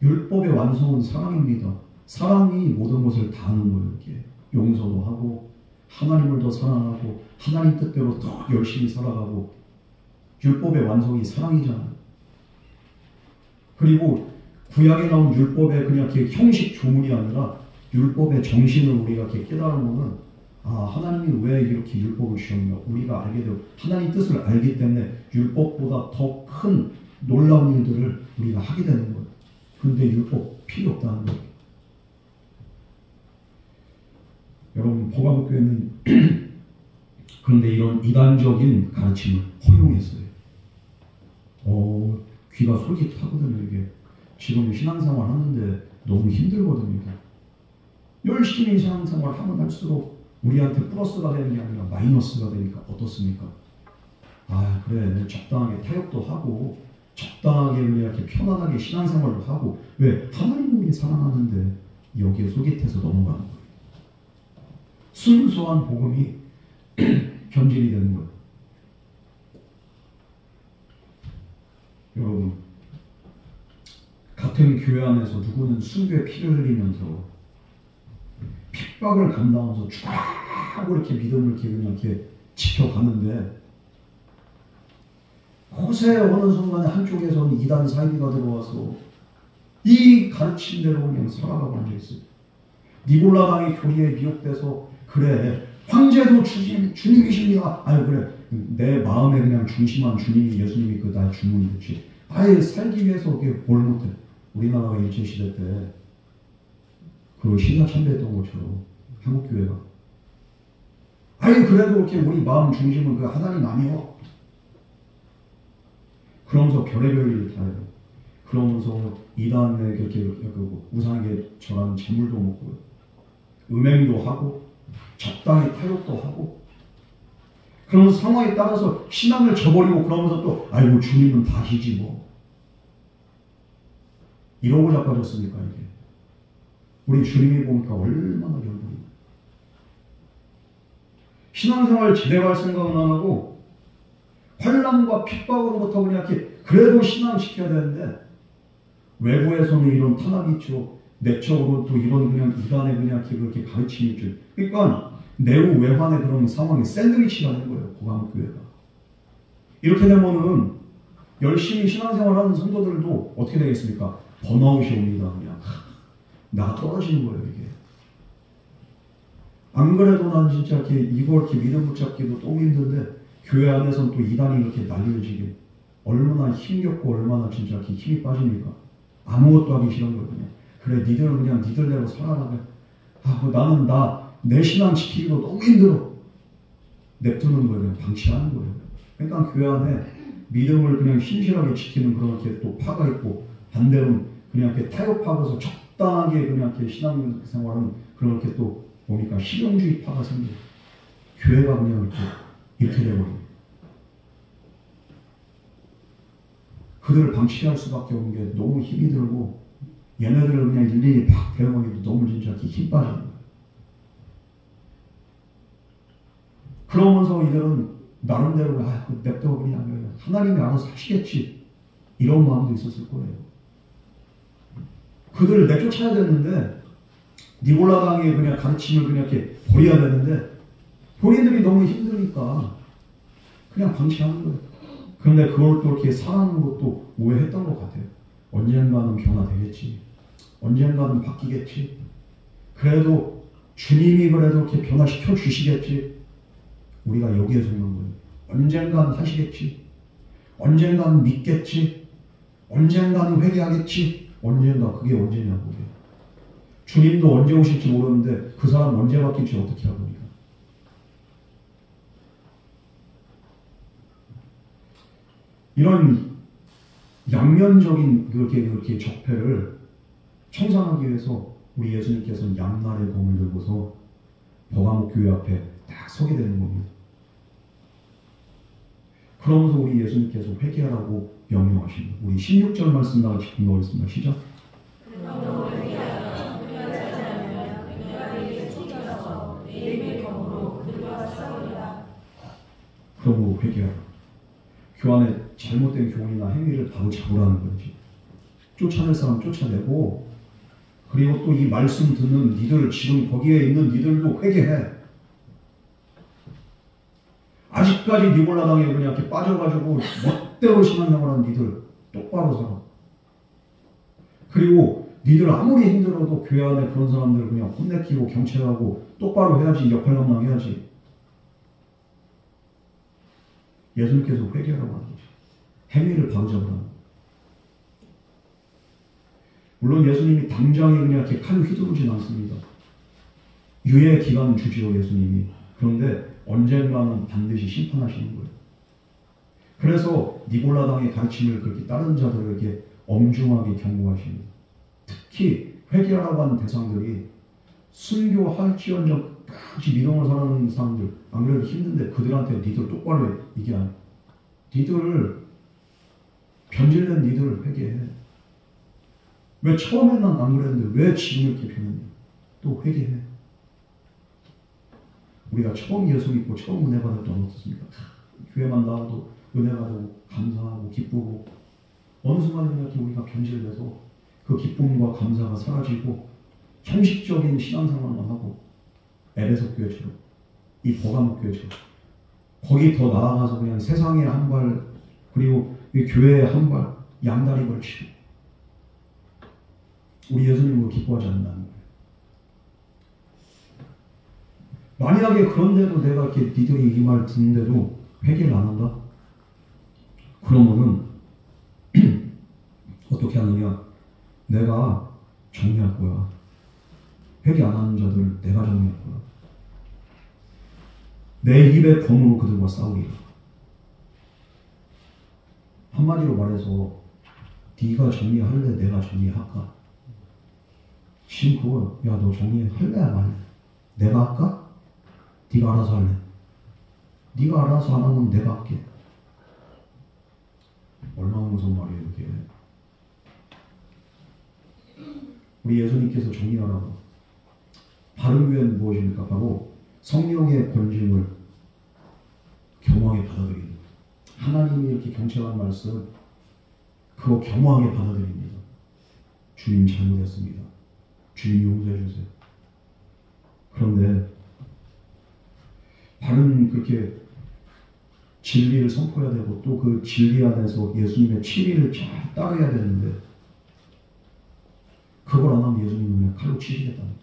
율법의 완성은 사랑입니다. 사랑이 모든 것을 다 하는 거예요. 이렇게 용서도 하고 하나님을 더 사랑하고 하나님 뜻대로 더 열심히 살아가고 율법의 완성이 사랑이잖아요. 그리고 구약에 나온 율법의 그냥 이렇게 형식 조문이 아니라 율법의 정신을 우리가 이렇게 깨달은 거는 하나님이 왜 이렇게 율법을 주셨나 우리가 알게 되고 하나님 뜻을 알기 때문에 율법보다 더 큰 놀라운 일들을 우리가 하게 되는 거예요. 그런데 율법 필요 없다는 거예요. 여러분 복음교회는 그런데 이런 이단적인 가르침을 허용했어요. 귀가 솔깃하거든요. 이게 지금 신앙생활 하는데 너무 힘들거든요. 열심히 신앙생활 하면 할수록 우리한테 플러스가 되는 게 아니라 마이너스가 되니까 어떻습니까? 그래 적당하게 타협도 하고 적당하게 그냥 이렇게 편안하게 신앙생활도 하고 왜? 하나님을 우리 사랑하는데 여기에 솔깃해서 넘어가는 거예요. 순수한 복음이 변질이 되는 거예요. 여러분 같은 교회 안에서 누구는 순교의 피를 흘리면서 핍박을 감당하면서 쭉 이렇게 믿음을 이렇게 지켜가는데 호세 어느 순간에 한쪽에서는 이단 사이비가 들어와서 이 가르침대로 그냥 살아가고 앉아있어요. 니골라당의 교리에 미혹돼서 그래 황제도 주님이십니다. 그래 내 마음에 그냥 중심한 주님이 예수님이 나의 주문이었지. 살기 위해서 뭘 못해. 우리나라가 일제시대 때 그 신사 참배했던 것처럼 한국교회가 그래도 이렇게 우리 마음 중심은 그 하나님 아니요. 그러면서 별의별 일을 다 해요. 그러면서 이단에 그렇게 우상에게 절한 재물도 먹고 음행도 하고 적당히 타협도 하고 그러면서 상황에 따라서 신앙을 저버리고 그러면서 또 주님은 다시지 뭐 이러고 자빠졌으니까 이게 우리 주님이 보니까 얼마나 열불이 신앙생활 제대로 할 생각은 안 하고 환난과 핍박으로부터 그냥 이렇게 그래도 신앙 지켜야 되는데 외부에서는 이런 탄압이 있죠. 내적으로 또 이런 그냥 이단의 그냥 그렇게 가르침이 있죠. 그러니까 내후 외환의 그런 상황이 샌드위치가 된 거예요. 고강교회가. 이렇게 되면은 열심히 신앙생활하는 성도들도 어떻게 되겠습니까? 번아웃이 옵니다. 그냥 나가 떨어지는 거예요. 이게. 안 그래도 난 진짜 이걸 믿음 붙잡기도 너무 힘든데 교회 안에서는 또 이단이 이렇게 난리를 지게 얼마나 힘겹고 얼마나 진짜 힘이 빠집니까? 아무것도 하기 싫은 거예요. 그냥. 그래 니들은 그냥 니들대로 살아가면 나는 내 신앙 지키기도 너무 힘들어. 냅두는 거예요. 그냥 방치하는 거예요. 그러니까 교회 안에 믿음을 그냥 신실하게 지키는 그런 또 파가 있고 반대로는 그냥 이렇게 타협하고서 적당하게 그냥 이렇게 신앙생활은 그런 또 보니까 실용주의 파가 생겨요. 교회가 그냥 이렇게 되거든요. 그들을 방치할 수밖에 없는 게 너무 힘이 들고 얘네들을 그냥 일일이 팍 대응하기도 너무 진짜 힘 빠지는 거예요. 그러면서 이들은 나름대로 냅둬 그냥 하나님이 알아서 하시겠지 이런 마음도 있었을 거예요. 그들을 내쫓아야 되는데 니골라당의 그냥 가르침을 그냥 이렇게 버려야 되는데 본인들이 너무 힘드니까 그냥 방치하는 거예요. 그런데 그걸 또 이렇게 사랑하는 것도 오해했던 것 같아요. 언젠가는 변화되겠지. 언젠가는 바뀌겠지. 그래도 주님이 그래도 이렇게 변화시켜 주시겠지. 우리가 여기에 속는 거예요. 언젠가는 하시겠지. 언젠가는 믿겠지. 언젠가는 회개하겠지. 언젠가 그게 언제냐고. 주님도 언제 오실지 모르는데 그 사람 언제 바뀔지 어떻게 합니까? 이런 양면적인 그렇게 적폐를 청산하기 위해서 우리 예수님께서는 양날의 검을 들고서 버가목 교회 앞에 딱 서게 되는 겁니다. 그러면서 우리 예수님께서 회개하라고 명령하십니다. 우리 16절 말씀 다 같이 공부하겠습니다. 시작. 그러므로 회개하라. 교환의 잘못된 교훈이나 행위를 바로 잡으라는 거지. 쫓아낼 사람 쫓아내고 그리고 또 이 말씀 듣는 니들 지금 거기에 있는 니들도 회개해. 아직까지 니골라당에 그냥 이렇게 빠져가지고 멋대로 신앙생활하는 니들 똑바로 살아. 그리고 니들 아무리 힘들어도 교회 안에 그런 사람들 그냥 혼내키고 경찰하고 똑바로 해야지. 역할 감당해야지. 예수님께서 회개하라고 하는 거죠. 행위를 바로잡으라는 거죠. 물론 예수님이 당장에 그냥 이렇게 칼을 휘두르진 않습니다. 유예 기간은 주지요, 예수님이. 그런데 언젠가는 반드시 심판하시는 거예요. 그래서 니골라당의 가르침을 그렇게 다른 자들에게 엄중하게 경고하십니다. 특히 회개하라고 하는 대상들이 순교할지언정 끝까지 믿음을 사는 사람들, 안 그래도 힘든데 그들한테 니들 똑바로 해. 이게 아니야. 니들 변질된 니들 회개해. 왜 처음에는 안 그랬는데 왜 지금 이렇게 변했냐. 또 회개해. 우리가 처음 예수 믿고 처음 은혜 받을 때는 어떻습니까? 교회만 나와도 은혜 받고 감사하고 기쁘고 어느 순간에 이렇게 우리가 변질돼서 그 기쁨과 감사가 사라지고 형식적인 신앙생활만 하고 에베소 교회처럼 이 버가모 교회처럼 거기 더 나아가서 그냥 세상에 한 발 그리고 이 교회에 한 발 양다리 걸치고 우리 예수님으로 기뻐하지 않는다는 거예요. 만약에 그런데도 내가 이렇게 니들이 이 말 듣는데도 회개를 안 한다? 그러면은 어떻게 하느냐? 내가 정리할 거야. 회개 안 하는 자들 내가 정리할 거야. 내 입의 검으로 그들과 싸우리라. 한마디로 말해서 네가 정리할래? 내가 정리할까? 지금 그거 야 너 정리할래? 말래? 내가 할까? 네가 알아서 할래? 네가 알아서 안 하면 내가 할게. 얼마나 무서운 말이에요 이게. 우리 예수님께서 정리하라고. 바른 교회는 무엇입니까? 바로 성령의 권징을 겸허하게 받아들이는 거예요. 하나님이 이렇게 경청한 말씀 그거 겸허하게 받아들입니다. 주님 잘못했습니다. 주님 용서해 주세요. 그런데 바른 그렇게 진리를 선포해야 되고 또 그 진리 안에서 예수님의 치리를 잘 따라야 되는데 그걸 안 하면 예수님은 그냥 칼로 치시겠다는 거예요.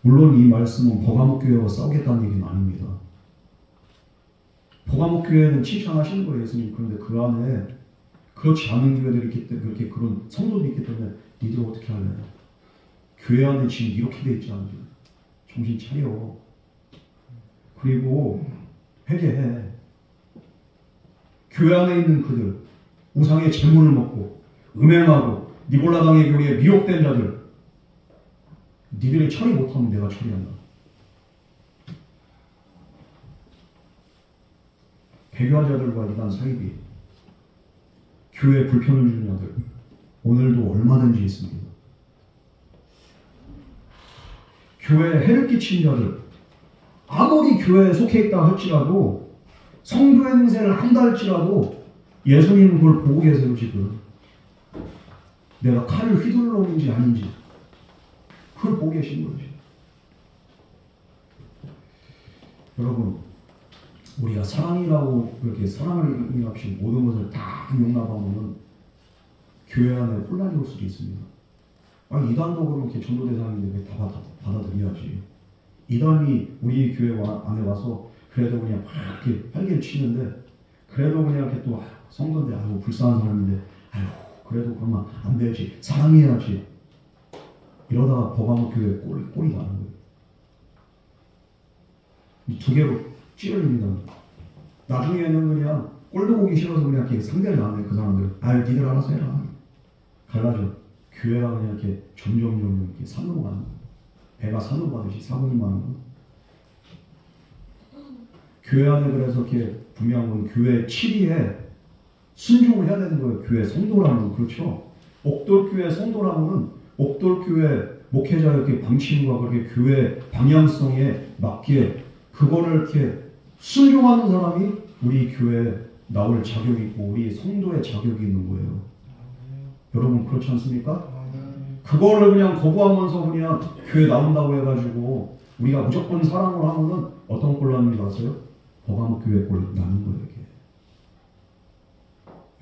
물론 이 말씀은 버가목 교회와 싸우겠다는 얘기는 아닙니다. 버가목 교회는 칭찬하시는 거예요, 예수님. 그런데 그 안에 그렇지 않은 교회들이 있기 때문에 그렇게 그런 성도들이 있기 때문에 니들 어떻게 할래? 교회 안에 지금 이렇게 돼 있지 않은지 정신 차려. 그리고 회개해. 교회 안에 있는 그들 우상의 재물을 먹고 음행하고 니골라당의 교리에 미혹된 자들 니들이 처리 못하면 내가 처리한다. 배교한 자들과 이단 사이비 교회에 불편을 주는 자들 오늘도 얼마든지 있습니다. 교회에 해를 끼친 자들 아무리 교회에 속해 있다 할지라도 성교 행세를 한다 할지라도 예수님은 그걸 보고 계세요. 지금 내가 칼을 휘둘러 놓은지 아닌지 그걸 보고 계신 거죠. 여러분 우리가 사랑이라고 그렇게 사랑을 의미없이 모든 것을 다 용납하면 교회 안에 혼란이 올 수도 있습니다. 아니 이단도 그렇게 전도 대상인데 왜 다 받아들여야지. 이단이 우리 교회 안에 와서 그래도 그냥 막 이렇게 활개를 치는데 그래도 그냥 이렇게 또 성도인데 아유 불쌍한 사람인데 아유 그래도 그러면 안 되지 사랑해야지 이러다가 버가목 교회 꼴이 나는 거예요. 두 개로 찌르립니다. 나중에는 그냥 꼴도 보기 싫어서 그냥 이렇게 상대를 안 해. 그 사람들 아유 니들 알아서 해라 갈라져. 교회가 그냥 이렇게 점점 이렇게 산으로 가는 거예요. 배가 산으로 가듯이 사모님 하는 거. 교회 안에 그래서 이렇게 분명한 건 교회 치리에 순종을 해야 되는 거예요. 교회 성도라면 그렇죠. 옥돌교회 성도라면은 옥돌교회 목회자의 이렇게 방침과 그렇게 교회 방향성에 맞게 그거를 이렇게 순종하는 사람이 우리 교회에 나올 자격이 있고 우리 성도의 자격이 있는 거예요. 여러분 그렇지 않습니까? 그거를 그냥 거부하면서 그냥 교회 나온다고 해가지고 우리가 무조건 사랑을 하면은 어떤 꼴 나는 줄 아세요? 버가목 교회 꼴 나는 거예요. 이게.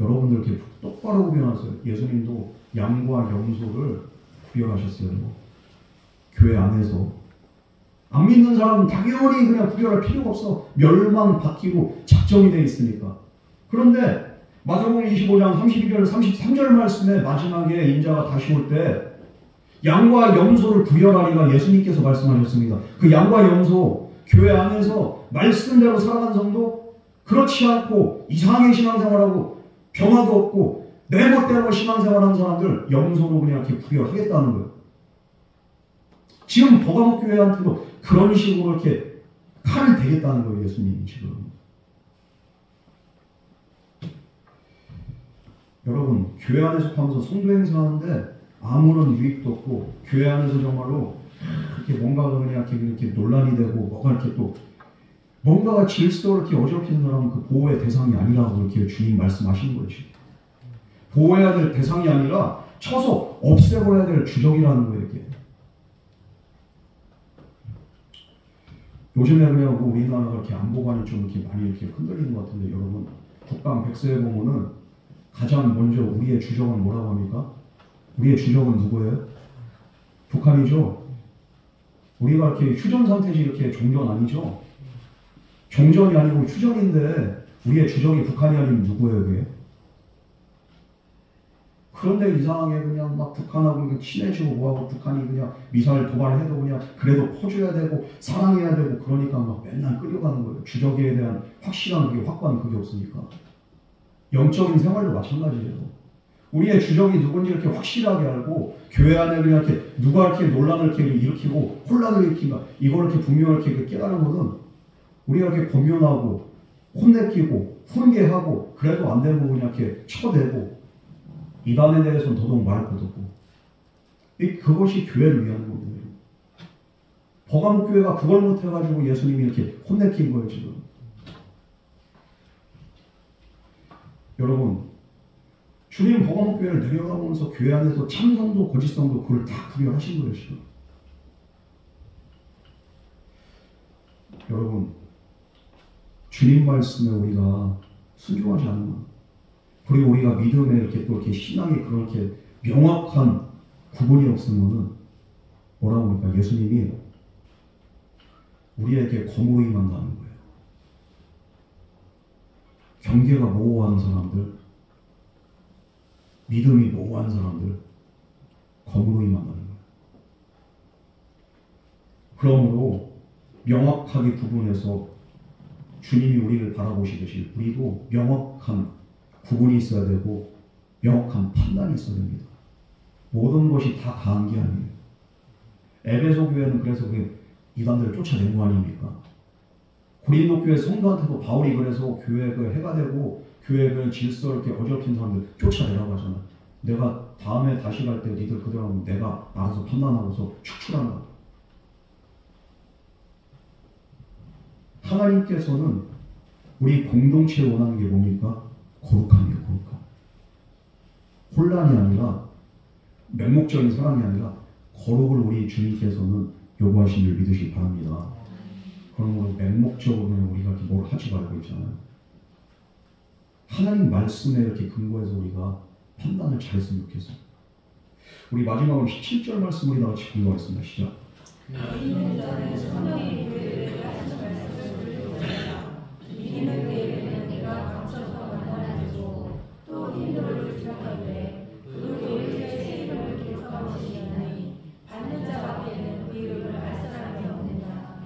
여러분들 이렇게 똑바로 구별하세요. 예수님도 양과 염소를 구별하셨어요. 교회 안에서. 안 믿는 사람은 당연히 그냥 구별할 필요가 없어. 멸망받기로 작정이 되어 있으니까. 그런데 마태복음 25장 32절 33절 말씀에 마지막에 인자가 다시 올 때 양과 염소를 구별하리라 예수님께서 말씀하셨습니다. 그 양과 염소, 교회 안에서 말씀대로 살아가는 성도, 그렇지 않고 이상하게 신앙생활하고 변화도 없고 내 멋대로 신앙생활하는 사람들 염소로 그냥 이렇게 구별하겠다는 거예요. 지금 버가목 교회한테도 그런 식으로 이렇게 칼을 대겠다는 거예요. 예수님이 지금. 여러분, 교회 안에 속하면서 성도 행사하는데 아무런 유익도 없고 교회 안에서 정말로 이렇게 뭔가가 그냥 이렇게 논란이 되고 뭐가 이렇게 또 뭔가가 질서를 이렇게 어지럽히는 사람은 그 보호의 대상이 아니라고 이렇게 주님 말씀하시는 거죠. 보호해야 될 대상이 아니라 쳐서 없애버려야 될 주적이라는 거예요. 이게. 요즘에 그냥 우리나라가 이렇게 안보관이 좀 이렇게 많이 이렇게 흔들리는 것 같은데 여러분 북방 백서에 보면은 가장 먼저 우리의 주적은 뭐라고 합니까? 우리의 주적은 누구예요? 북한이죠. 우리가 이렇게 휴전 상태지 이렇게 종전 아니죠. 종전이 아니고 휴전인데 우리의 주적이 북한이 아니면 누구예요, 그게? 그런데 이상하게 그냥 막 북한하고 친해지고 뭐하고 북한이 그냥 미사일 도발해도 그냥 그래도 퍼줘야 되고 사랑해야 되고 그러니까 막 맨날 끌려가는 거예요. 주적에 대한 확실한 그게 확고한 그게 없으니까. 영적인 생활도 마찬가지예요. 우리의 주적이 누군지 이렇게 확실하게 알고 교회 안에 그냥 이렇게 누가 이렇게 논란을 이렇게 일으키고 혼란을 일으킨가 이걸 이렇게 분명하게 깨달은 것은 우리가 이렇게 권면하고 혼내키고 훈계하고 그래도 안 되고 그냥 이렇게 쳐대고 이단에 대해서는 더더욱 말할 것도 없고 그것이 교회를 위한 겁니다. 버가목 교회가 그걸 못해가지고 예수님이 이렇게 혼내킨 거예요 지금. 여러분 주님 버가목 교회를 내려가면서 교회 안에서 참성도 거짓성도 그걸 다 구별하신 거예요 지금. 여러분 주님 말씀에 우리가 순종하지 않으면 그리고 우리가 믿음에 이렇게 또 이렇게 신앙에 그렇게 명확한 구분이 없으면은 뭐라고 합니까? 예수님이 우리에게 검으로 임한다는 거예요. 경계가 모호한 사람들, 믿음이 모호한 사람들, 검으로 임한다는 거예요. 그러므로 명확하게 구분해서 주님이 우리를 바라보시듯이 우리도 명확한 구분이 있어야 되고 명확한 판단이 있어야 됩니다. 모든 것이 다 다한 게 아니에요. 에베소 교회는 그래서 그 이단들을 쫓아낸 거 아닙니까? 고린도 교회 성도한테도 바울이 그래서 교회 그 해가 되고 교회 그 질서를 이렇게 어지럽힌 사람들 쫓아내라고 하잖아. 내가 다음에 다시 갈 때 니들 그대로 하면 내가 알아서 판단하고서 축출한다. 하나님께서는 우리 공동체에 원하는 게 뭡니까? 거룩함이에요. 거룩함. 혼란이 아니라 맹목적인 사랑이 아니라 거룩을 우리 주님께서는 요구하시는 줄 믿으시기 바랍니다. 그러므로 맹목적으로 우리가 이렇게 뭘 하지 말고 있잖아요. 하나님 말씀에 이렇게 근거해서 우리가 판단을 잘했으면 좋겠어요. 우리 마지막으로 17절 말씀 우리 다 같이 공부하겠습니다. 시작. 믿는 자는 성령의 교회를 하신 말씀을 들으라. 믿는 교회는 내가 감춰서 만나주고 또 인도를 주력하되 그 교회의 새 이름을 기록하시나니 받는 자 밖에는 그 이름을 알 사람이 없느니라.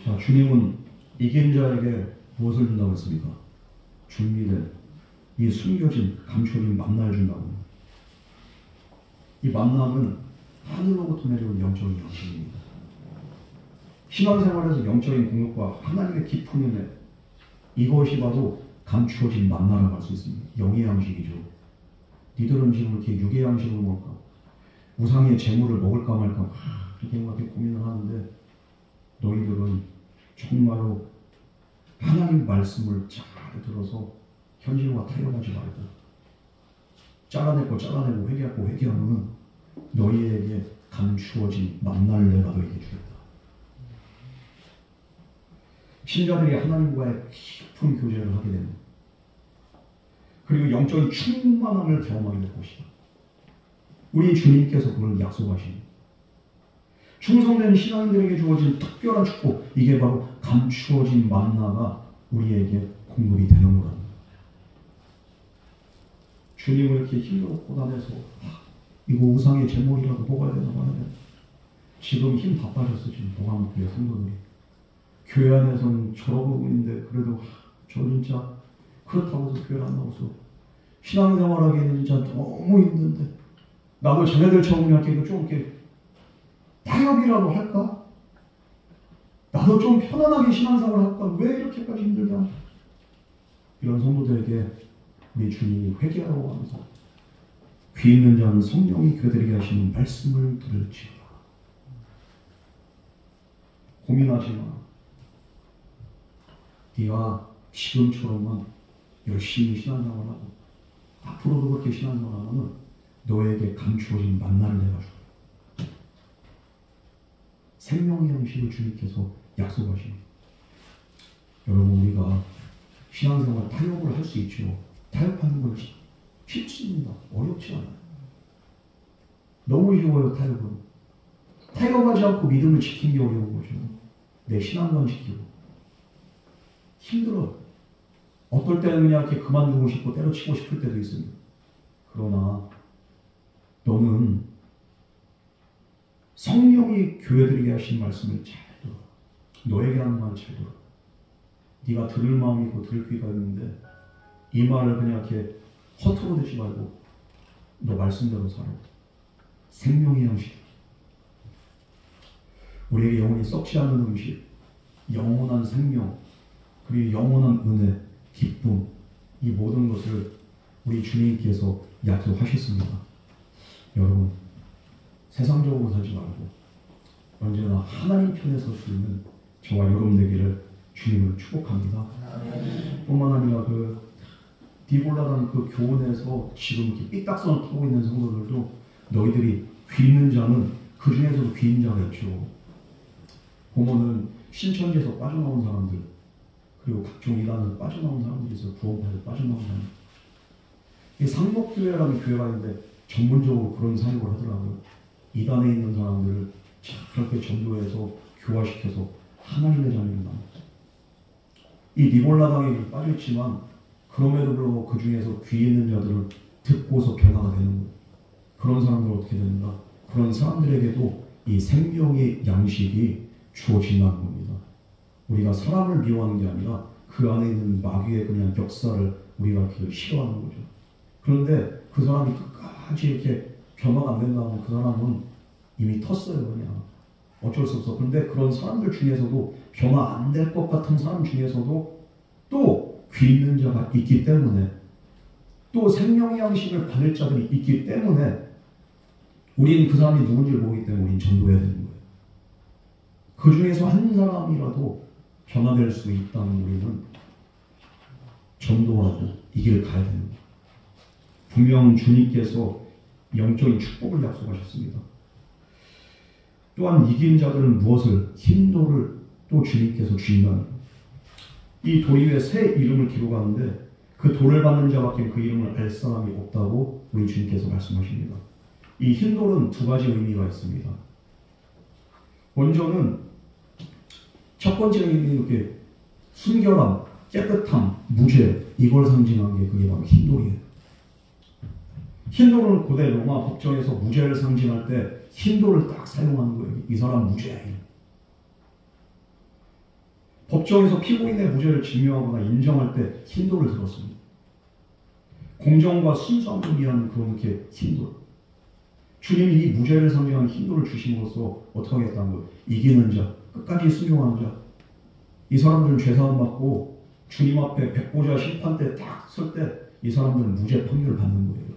자, 주님은 이긴 자에게 무엇을 준다고 했습니까? 준비된 이 숨겨진 감춰진 만나를 준다고. 이 만남은 하늘로부터 내려온 영적인 양식입니다. 신앙생활에서 영적인 공격과 하나님의 깊은 은혜 이것이 바로 감추어진 만나라고 할 수 있습니다. 영의 양식이죠. 니들은 지금 이렇게 육의 양식을 먹을까? 우상의 재물을 먹을까 말까? 이렇게 고민을 하는데 너희들은 정말로 하나님 말씀을 잘 들어서 현실과 타협하지 말고 잘라내고 회개하고 회개하면은 너희에게 감추어진 만나를 내가 너에게 주겠다. 신자들이 하나님과의 깊은 교제를 하게 되는, 그리고 영적인 충만함을 경험하게 될 것이다. 우리 주님께서 그걸 약속하신, 충성된 신앙인들에게 주어진 특별한 축복, 이게 바로 감추어진 만나가 우리에게 공급이 되는 거라는 거예요. 주님을 이렇게 힘으로 고단해서 이거 우상의 제목이라도 먹어야 되나 말아야 되나, 지금 힘 다 빠졌어. 지금 뭐가 먹고요, 성도들이. 교회 안에서는 저러고 있는데 그래도 저 진짜 그렇다고 해서 교회를 안 나와서 신앙생활하기에는 진짜 너무 힘든데, 나도 자네들처럼 이렇게 좀 이렇게 타협이라도 할까? 나도 좀 편안하게 신앙생활 할까? 왜 이렇게까지 힘들냐? 이런 성도들에게 우리 주님이 회개하라고 하면서, 귀 있는 자는 성령이 그들에게 하시는 말씀을 들을지어다. 고민하지 마. 네가 지금처럼만 열심히 신앙생활하고 앞으로도 그렇게 신앙생활하면 너에게 감추어진 만나를 내가 줄게. 생명의 양식을 주님께서 약속하십니다. 여러분, 우리가 신앙생활 타협을 할 수 있죠. 타협하는 건 쉽습니다. 어렵지 않아요. 너무 쉬워요. 타협은. 타협하지 않고 믿음을 지키는 게 어려운 거죠. 내 신앙관 지키고. 힘들어. 어떨 때는 그냥 이렇게 그만두고 싶고 때려치고 싶을 때도 있습니다. 그러나 너는 성령이 교회들에게 하신 말씀을 잘 들어. 너에게 하는 말을 잘 들어. 네가 들을 마음이 있고 들을 귀가 있는데 이 말을 그냥 이렇게 허투루 듣지 말고 너 말씀대로 살아. 생명의 양식. 우리에게 영혼이 썩지 않는 음식, 영원한 생명, 그리고 영원한 은혜, 기쁨, 이 모든 것을 우리 주님께서 약속하셨습니다. 여러분, 세상적으로 살지 말고 언제나 하나님 편에 설 수 있는 저와 여러분 되기를 주님을 축복합니다. 뿐만 아니라 디볼라라는 그 교원에서 지금 이렇게 삐딱선을 타고 있는 성도들도, 너희들이 귀 있는 자는 그 중에서도 귀 있는 자가 있죠. 보면은 신천지에서 빠져나온 사람들, 그리고 각종 이단에서 빠져나온 사람들이 있어요. 구원파에서 빠져나온 사람들. 이 상목교회라는 교회가 있는데 전문적으로 그런 사역을 하더라고요. 이단에 있는 사람들을 그렇게 전도해서 교화시켜서 하나님의 자녀를 만들어요. 이 니골라당에 빠져있지만 그럼에도 불구하고 그 중에서 귀 있는 자들을 듣고서 변화가 되는 거예요. 그런 사람들은 어떻게 되는가? 그런 사람들에게도 이 생명의 양식이 주어진다는 겁니다. 우리가 사람을 미워하는 게 아니라 그 안에 있는 마귀의 그냥 역사를 우리가 싫어하는 거죠. 그런데 그 사람이 끝까지 이렇게 변화가 안 된다면 그 사람은 이미 텄어요. 그냥 어쩔 수 없어. 그런데 그런 사람들 중에서도 변화 안 될 것 같은 사람 중에서도 또 귀 있는 자가 있기 때문에, 또 생명의 양식을 받을 자들이 있기 때문에 우리는 그 사람이 누군지를 모르기 때문에 우리는 전도해야 되는 거예요. 그 중에서 한 사람이라도 변화될 수 있다면 우리는 전도하고 이 길을 가야 되는 거예요. 분명 주님께서 영적인 축복을 약속하셨습니다. 또한 이긴 자들은 무엇을? 힘도를 또 주님께서 주신다는 거예요. 이 돌 위에 새 이름을 기록하는데 그 돌을 받는 자밖에 그 이름을 알 사람이 없다고 우리 주님께서 말씀하십니다. 이 흰돌은 두 가지 의미가 있습니다. 먼저는 첫 번째 의미는 이렇게 순결함, 깨끗함, 무죄, 이걸 상징한 게 그게 바로 흰돌이에요. 흰돌은 고대 로마 법정에서 무죄를 상징할 때 흰돌을 딱 사용하는 거예요. 이 사람 무죄야. 법정에서 피고인의 무죄를 증명하거나 인정할 때 흰돌을 들었습니다. 공정과 순수함을 위한 그런 이렇게 흰돌. 주님이 이 무죄를 상징하는 흰돌을 주심으로써 어떻게 하겠다는 거예요? 이기는 자, 끝까지 순종하는 자. 이 사람들은 죄사함 받고 주님 앞에 백보자 심판대 딱 설 때 이 사람들은 무죄 판결을 받는 거예요.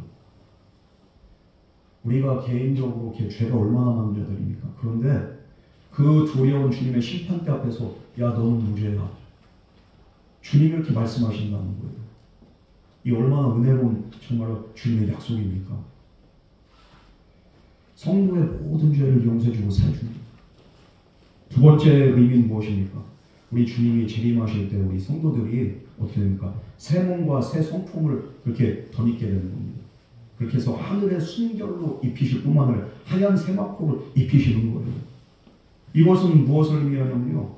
우리가 개인적으로 죄가 얼마나 많은 자들입니까? 그런데 그 두려운 주님의 심판대 앞에서 야 너는 무죄야. 주님이 이렇게 말씀하신다는 거예요. 이 얼마나 은혜로운 정말 주님의 약속입니까? 성도의 모든 죄를 용서해주고 사해줍니다. 두 번째 의미는 무엇입니까? 우리 주님이 재림하실 때 우리 성도들이 어떻게 됩니까? 새 몸과 새 성품을 그렇게 덧입게 되는 겁니다. 그렇게 해서 하늘의 순결로 입히실 뿐만 아니라 하얀 세마포를 입히시는 거예요. 이것은 무엇을 의미하냐면요,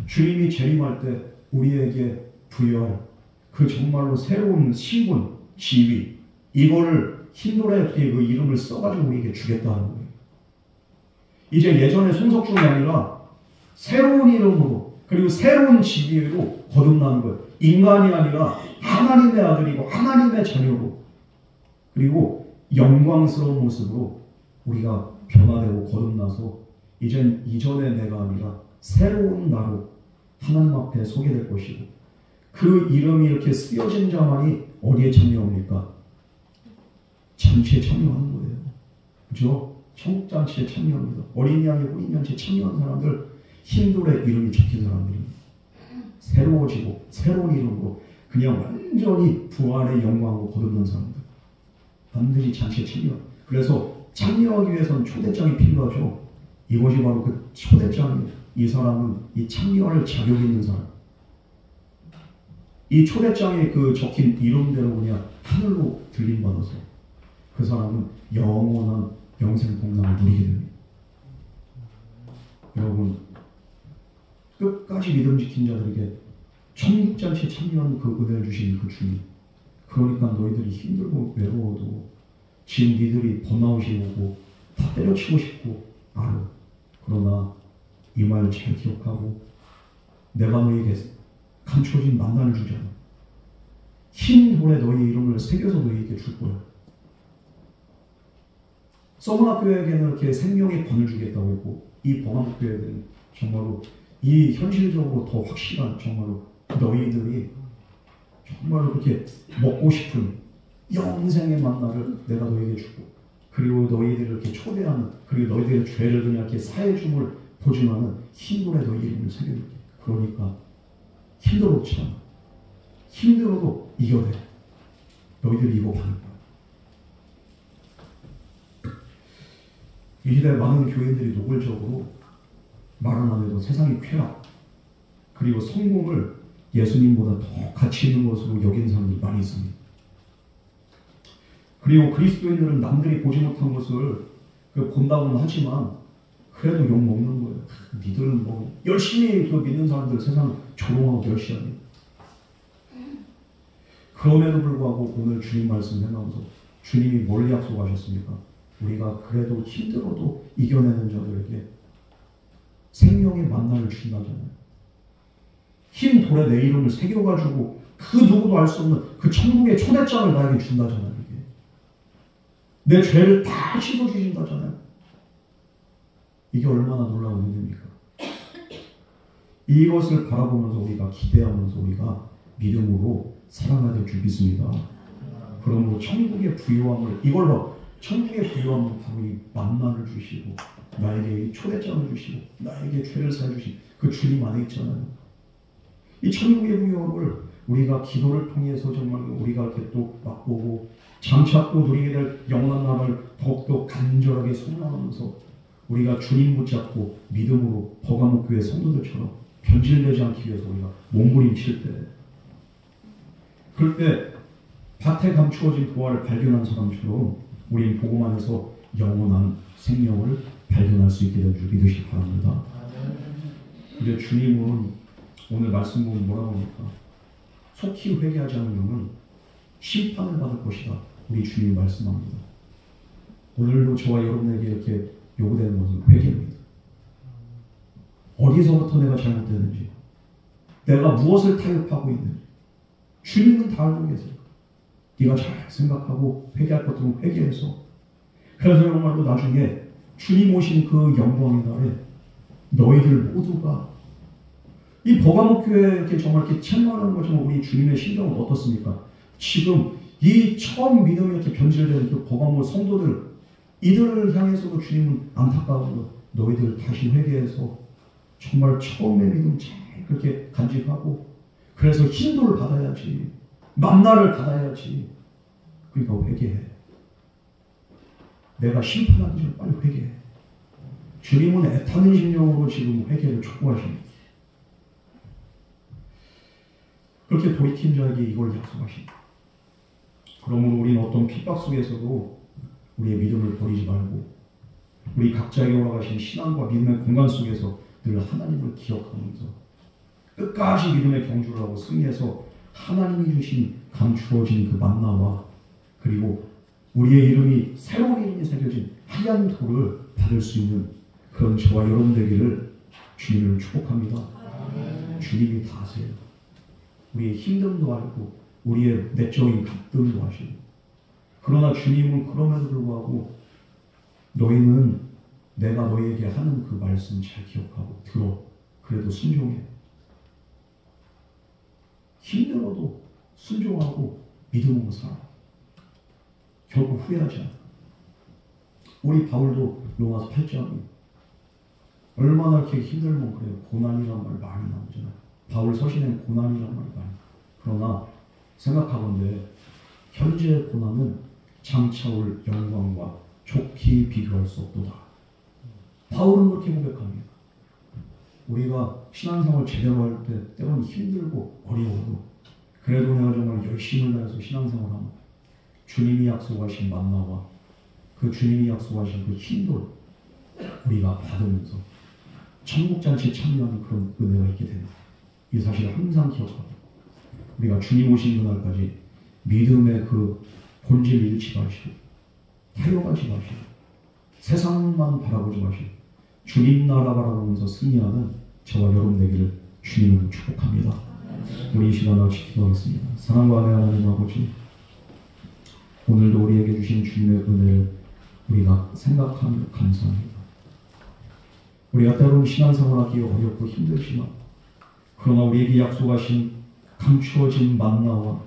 주님이 재림할 때 우리에게 부여할 그 정말로 새로운 신분, 지위, 이거를 흰돌에 그 이름을 써가지고 우리에게 주겠다는 거예요. 이제 예전의 손석중이 아니라 새로운 이름으로 그리고 새로운 지위로 거듭나는 거예요. 인간이 아니라 하나님의 아들이고 하나님의 자녀로, 그리고 영광스러운 모습으로 우리가 변화되고 거듭나서 이젠 이전의 내가 아니라 새로운 나로 하나님 앞에 서게 될 것이고, 그 이름이 이렇게 쓰여진 자만이 어디에 참여합니까? 잔치에 참여하는 거예요. 그죠? 천국잔치에 참여합니다. 어린 양의 혼인잔치에 참여한 사람들, 흰돌에 이름이 적힌 사람들입니다. 새로워지고 새로운 이름으로 그냥 완전히 부활의 영광으로 거듭난 사람들, 반드시 잔치에 참여. 그래서 참여하기 위해서는 초대장이 필요하죠. 이것이 바로 그 초대장이에요. 이 사람은 이 참여할 자격이 있는 사람. 이 초대장에 그 적힌 이름대로 그냥 하늘로 들림받아서 그 사람은 영원한 영생 복락을 누리게 됩니다. 여러분, 끝까지 믿음 지킨 자들에게 천국잔치에 참여하는 그 은혜를 주신 그 주님, 그러니까 너희들이 힘들고 외로워도 지금 니들이 번아웃이 오고 다 때려치고 싶고 알아. 그러나 이 말 잘 기억하고, 내가 너희에게 감춰진 만난을 주잖아. 흰 돌에 너희 이름을 새겨서 너희에게 줄 거야. 서문학교에게는 이렇게 생명의 권을 주겠다고 했고, 이 봉암교회는 정말로 이 현실적으로 더 확실한, 정말로 너희들이 정말로 그렇게 먹고 싶은 영생의 만나를 내가 너희에게 주고, 그리고 너희들을 이렇게 초대하는, 그리고 너희들의 죄를 그냥 이렇게 사해줌을 보지만은 흰돌에 너희 이름을 새겨줄게. 그러니까 힘들었지 않아. 힘들어도 이겨내. 너희들이 이거 받을 거야. 이 시대 많은 교인들이 노골적으로 말은 안 해도 세상의 쾌락 그리고 성공을 예수님보다 더 가치 있는 것으로 여기는 사람들이 많이 있습니다. 그리고 그리스도인들은 남들이 보지 못한 것을 본다고는 하지만 그래도 욕먹는 거예요. 니들은 뭐 열심히 믿는 사람들 세상 조롱하고 멸시하니. 그럼에도 불구하고 오늘 주님 말씀 생각하면서 주님이 뭘 약속하셨습니까? 우리가 그래도 힘들어도 이겨내는 자들에게 생명의 만나를 주신다잖아요. 흰 돌에 내 이름을 새겨가지고 그 누구도 알 수 없는 그 천국의 초대장을 나에게 준다잖아요. 이게. 내 죄를 다 씻어주신다잖아요. 이게 얼마나 놀라운 일입니까? 이것을 바라보면서 우리가 기대하면서 우리가 믿음으로 살아가야 될 줄 믿습니다. 그러므로 천국의 부유함을, 이걸 봐. 천국의 부유함은 바로 이 만나를 주시고 나에게 이 초대장을 주시고 나에게 죄를 사해주신 그 주님 안에 있잖아요. 이 천국의 부유함을 우리가 기도를 통해서 정말 우리가 이렇게 또 맛보고 장착고 누리게 될 영원한 나라를 더욱더 간절하게 소망하면서 우리가 주님 붙잡고 믿음으로 버가목교회 성도들처럼 변질되지 않기 위해서 우리가 몸부림칠 때, 그럴 때 밭에 감추어진 보화를 발견한 사람처럼 우리는 복음 안에서 영원한 생명을 발견할 수 있게 될 줄 믿으시기 바랍니다. 근데 주님은 오늘 말씀 보면 뭐라고 합니까? 속히 회개하지 않는 영은 심판을 받을 것이다. 우리 주님이 말씀합니다. 오늘도 저와 여러분에게 이렇게 요구되는 것은 회개입니다. 어디서부터 내가 잘못되는지, 내가 무엇을 타협하고 있는지 주님은 다 알고 계세요. 네가 잘 생각하고 회개할 것들은 회개해서, 그래서 정말로 나중에 주님 오신 그 영광의 날에 너희들 모두가 이 버가목교회 이렇게 정말 이렇게 찬양하는 것처럼 우리 주님의 심정은 어떻습니까? 지금 이 처음 믿음이 이렇게 변질된 그 버가목 성도들, 이들을 향해서도 주님은 안타까운 것, 너희들 다시 회개해서 정말 처음의 믿음 잘 그렇게 간직하고, 그래서 흰돌을 받아야지, 만나를 받아야지. 그러니까 회개해. 내가 심판하기 전에 빨리 회개해. 주님은 애타는 심령으로 지금 회개를 촉구하십니다. 그렇게 돌이킨 자에게 이걸 약속하십니다. 그러므로 우리는 어떤 핍박 속에서도 우리의 믿음을 버리지 말고 우리 각자에게 허락하신 신앙과 믿음의 공간 속에서 늘 하나님을 기억하면서 끝까지 믿음의 경주를 하고 승리해서 하나님이 주신 감추어진 그 만나와 그리고 우리의 이름이 새로운 이름이 새겨진 하얀 돌을 받을 수 있는 그런 저와 여러분 되기를 주님을 축복합니다. 주님이 다 아세요. 우리의 힘듦도 알고 우리의 내적인 갈등도 아시고 그러나 주님은 그럼에도 불구하고 너희는 내가 너희에게 하는 그 말씀 잘 기억하고 들어. 그래도 순종해. 힘들어도 순종하고 믿음으로 살아. 결국 후회하지 않아. 우리 바울도 로마서 8장이 얼마나 이렇게 힘들면 그래요. 고난이란 말 많이 나오잖아요. 바울 서신에는 고난이란 말이 많이. 그러나 생각하건대 현재의 고난은 장차올 영광과 좋게 비교할 수 없도다. 바울은 그렇게 고백합니다. 우리가 신앙생활 제대로 할 때 때로는 힘들고 어려워도 그래도 내가 정말 열심을 다해서 신앙생활하면 주님이 약속하신 만나와 그 주님이 약속하신 그 힘도 우리가 받으면서 천국잔치에 참여하는 그런 은혜가 있게 됩니다. 이 사실을 항상 기억하고 우리가 주님 오신 그날까지 믿음의 그 본질 잃지 마시고 타협하지 마시고 세상만 바라보지 마시고 주님 나라 바라보면서 승리하는 저와 여러분 되기를 주님을 축복합니다. 우리 이 시간을 기도하겠습니다. 사랑과 은혜 하나님 아버지, 오늘도 우리에게 주신 주님의 은혜를 우리가 생각하며 감사합니다. 우리가 때로는 신앙생활하기 어렵고 힘들지만 그러나 우리에게 약속하신 감추어진 만나와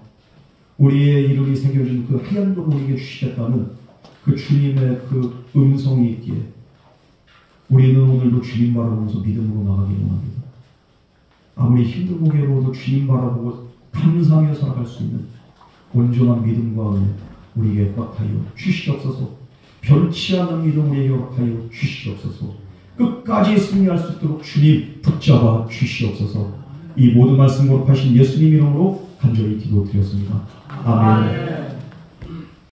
우리의 이름이 새겨진 그 하얀 돌을 우리에게 주시겠다는 그 주님의 그 음성이 있기에 우리는 오늘도 주님 바라보면서 믿음으로 나가기 원합니다. 아무리 힘들고 괴로워도 주님 바라보고 감사하며 살아갈 수 있는 온전한 믿음과 은혜 우리에게 허락하여 주시옵소서. 변치 않는 믿음 우리에게 허락하여 주시옵소서. 끝까지 승리할 수 있도록 주님 붙잡아 주시옵소서. 이 모든 말씀 거룩하신 예수님 이름으로 간절히 기도드렸습니다. 아멘.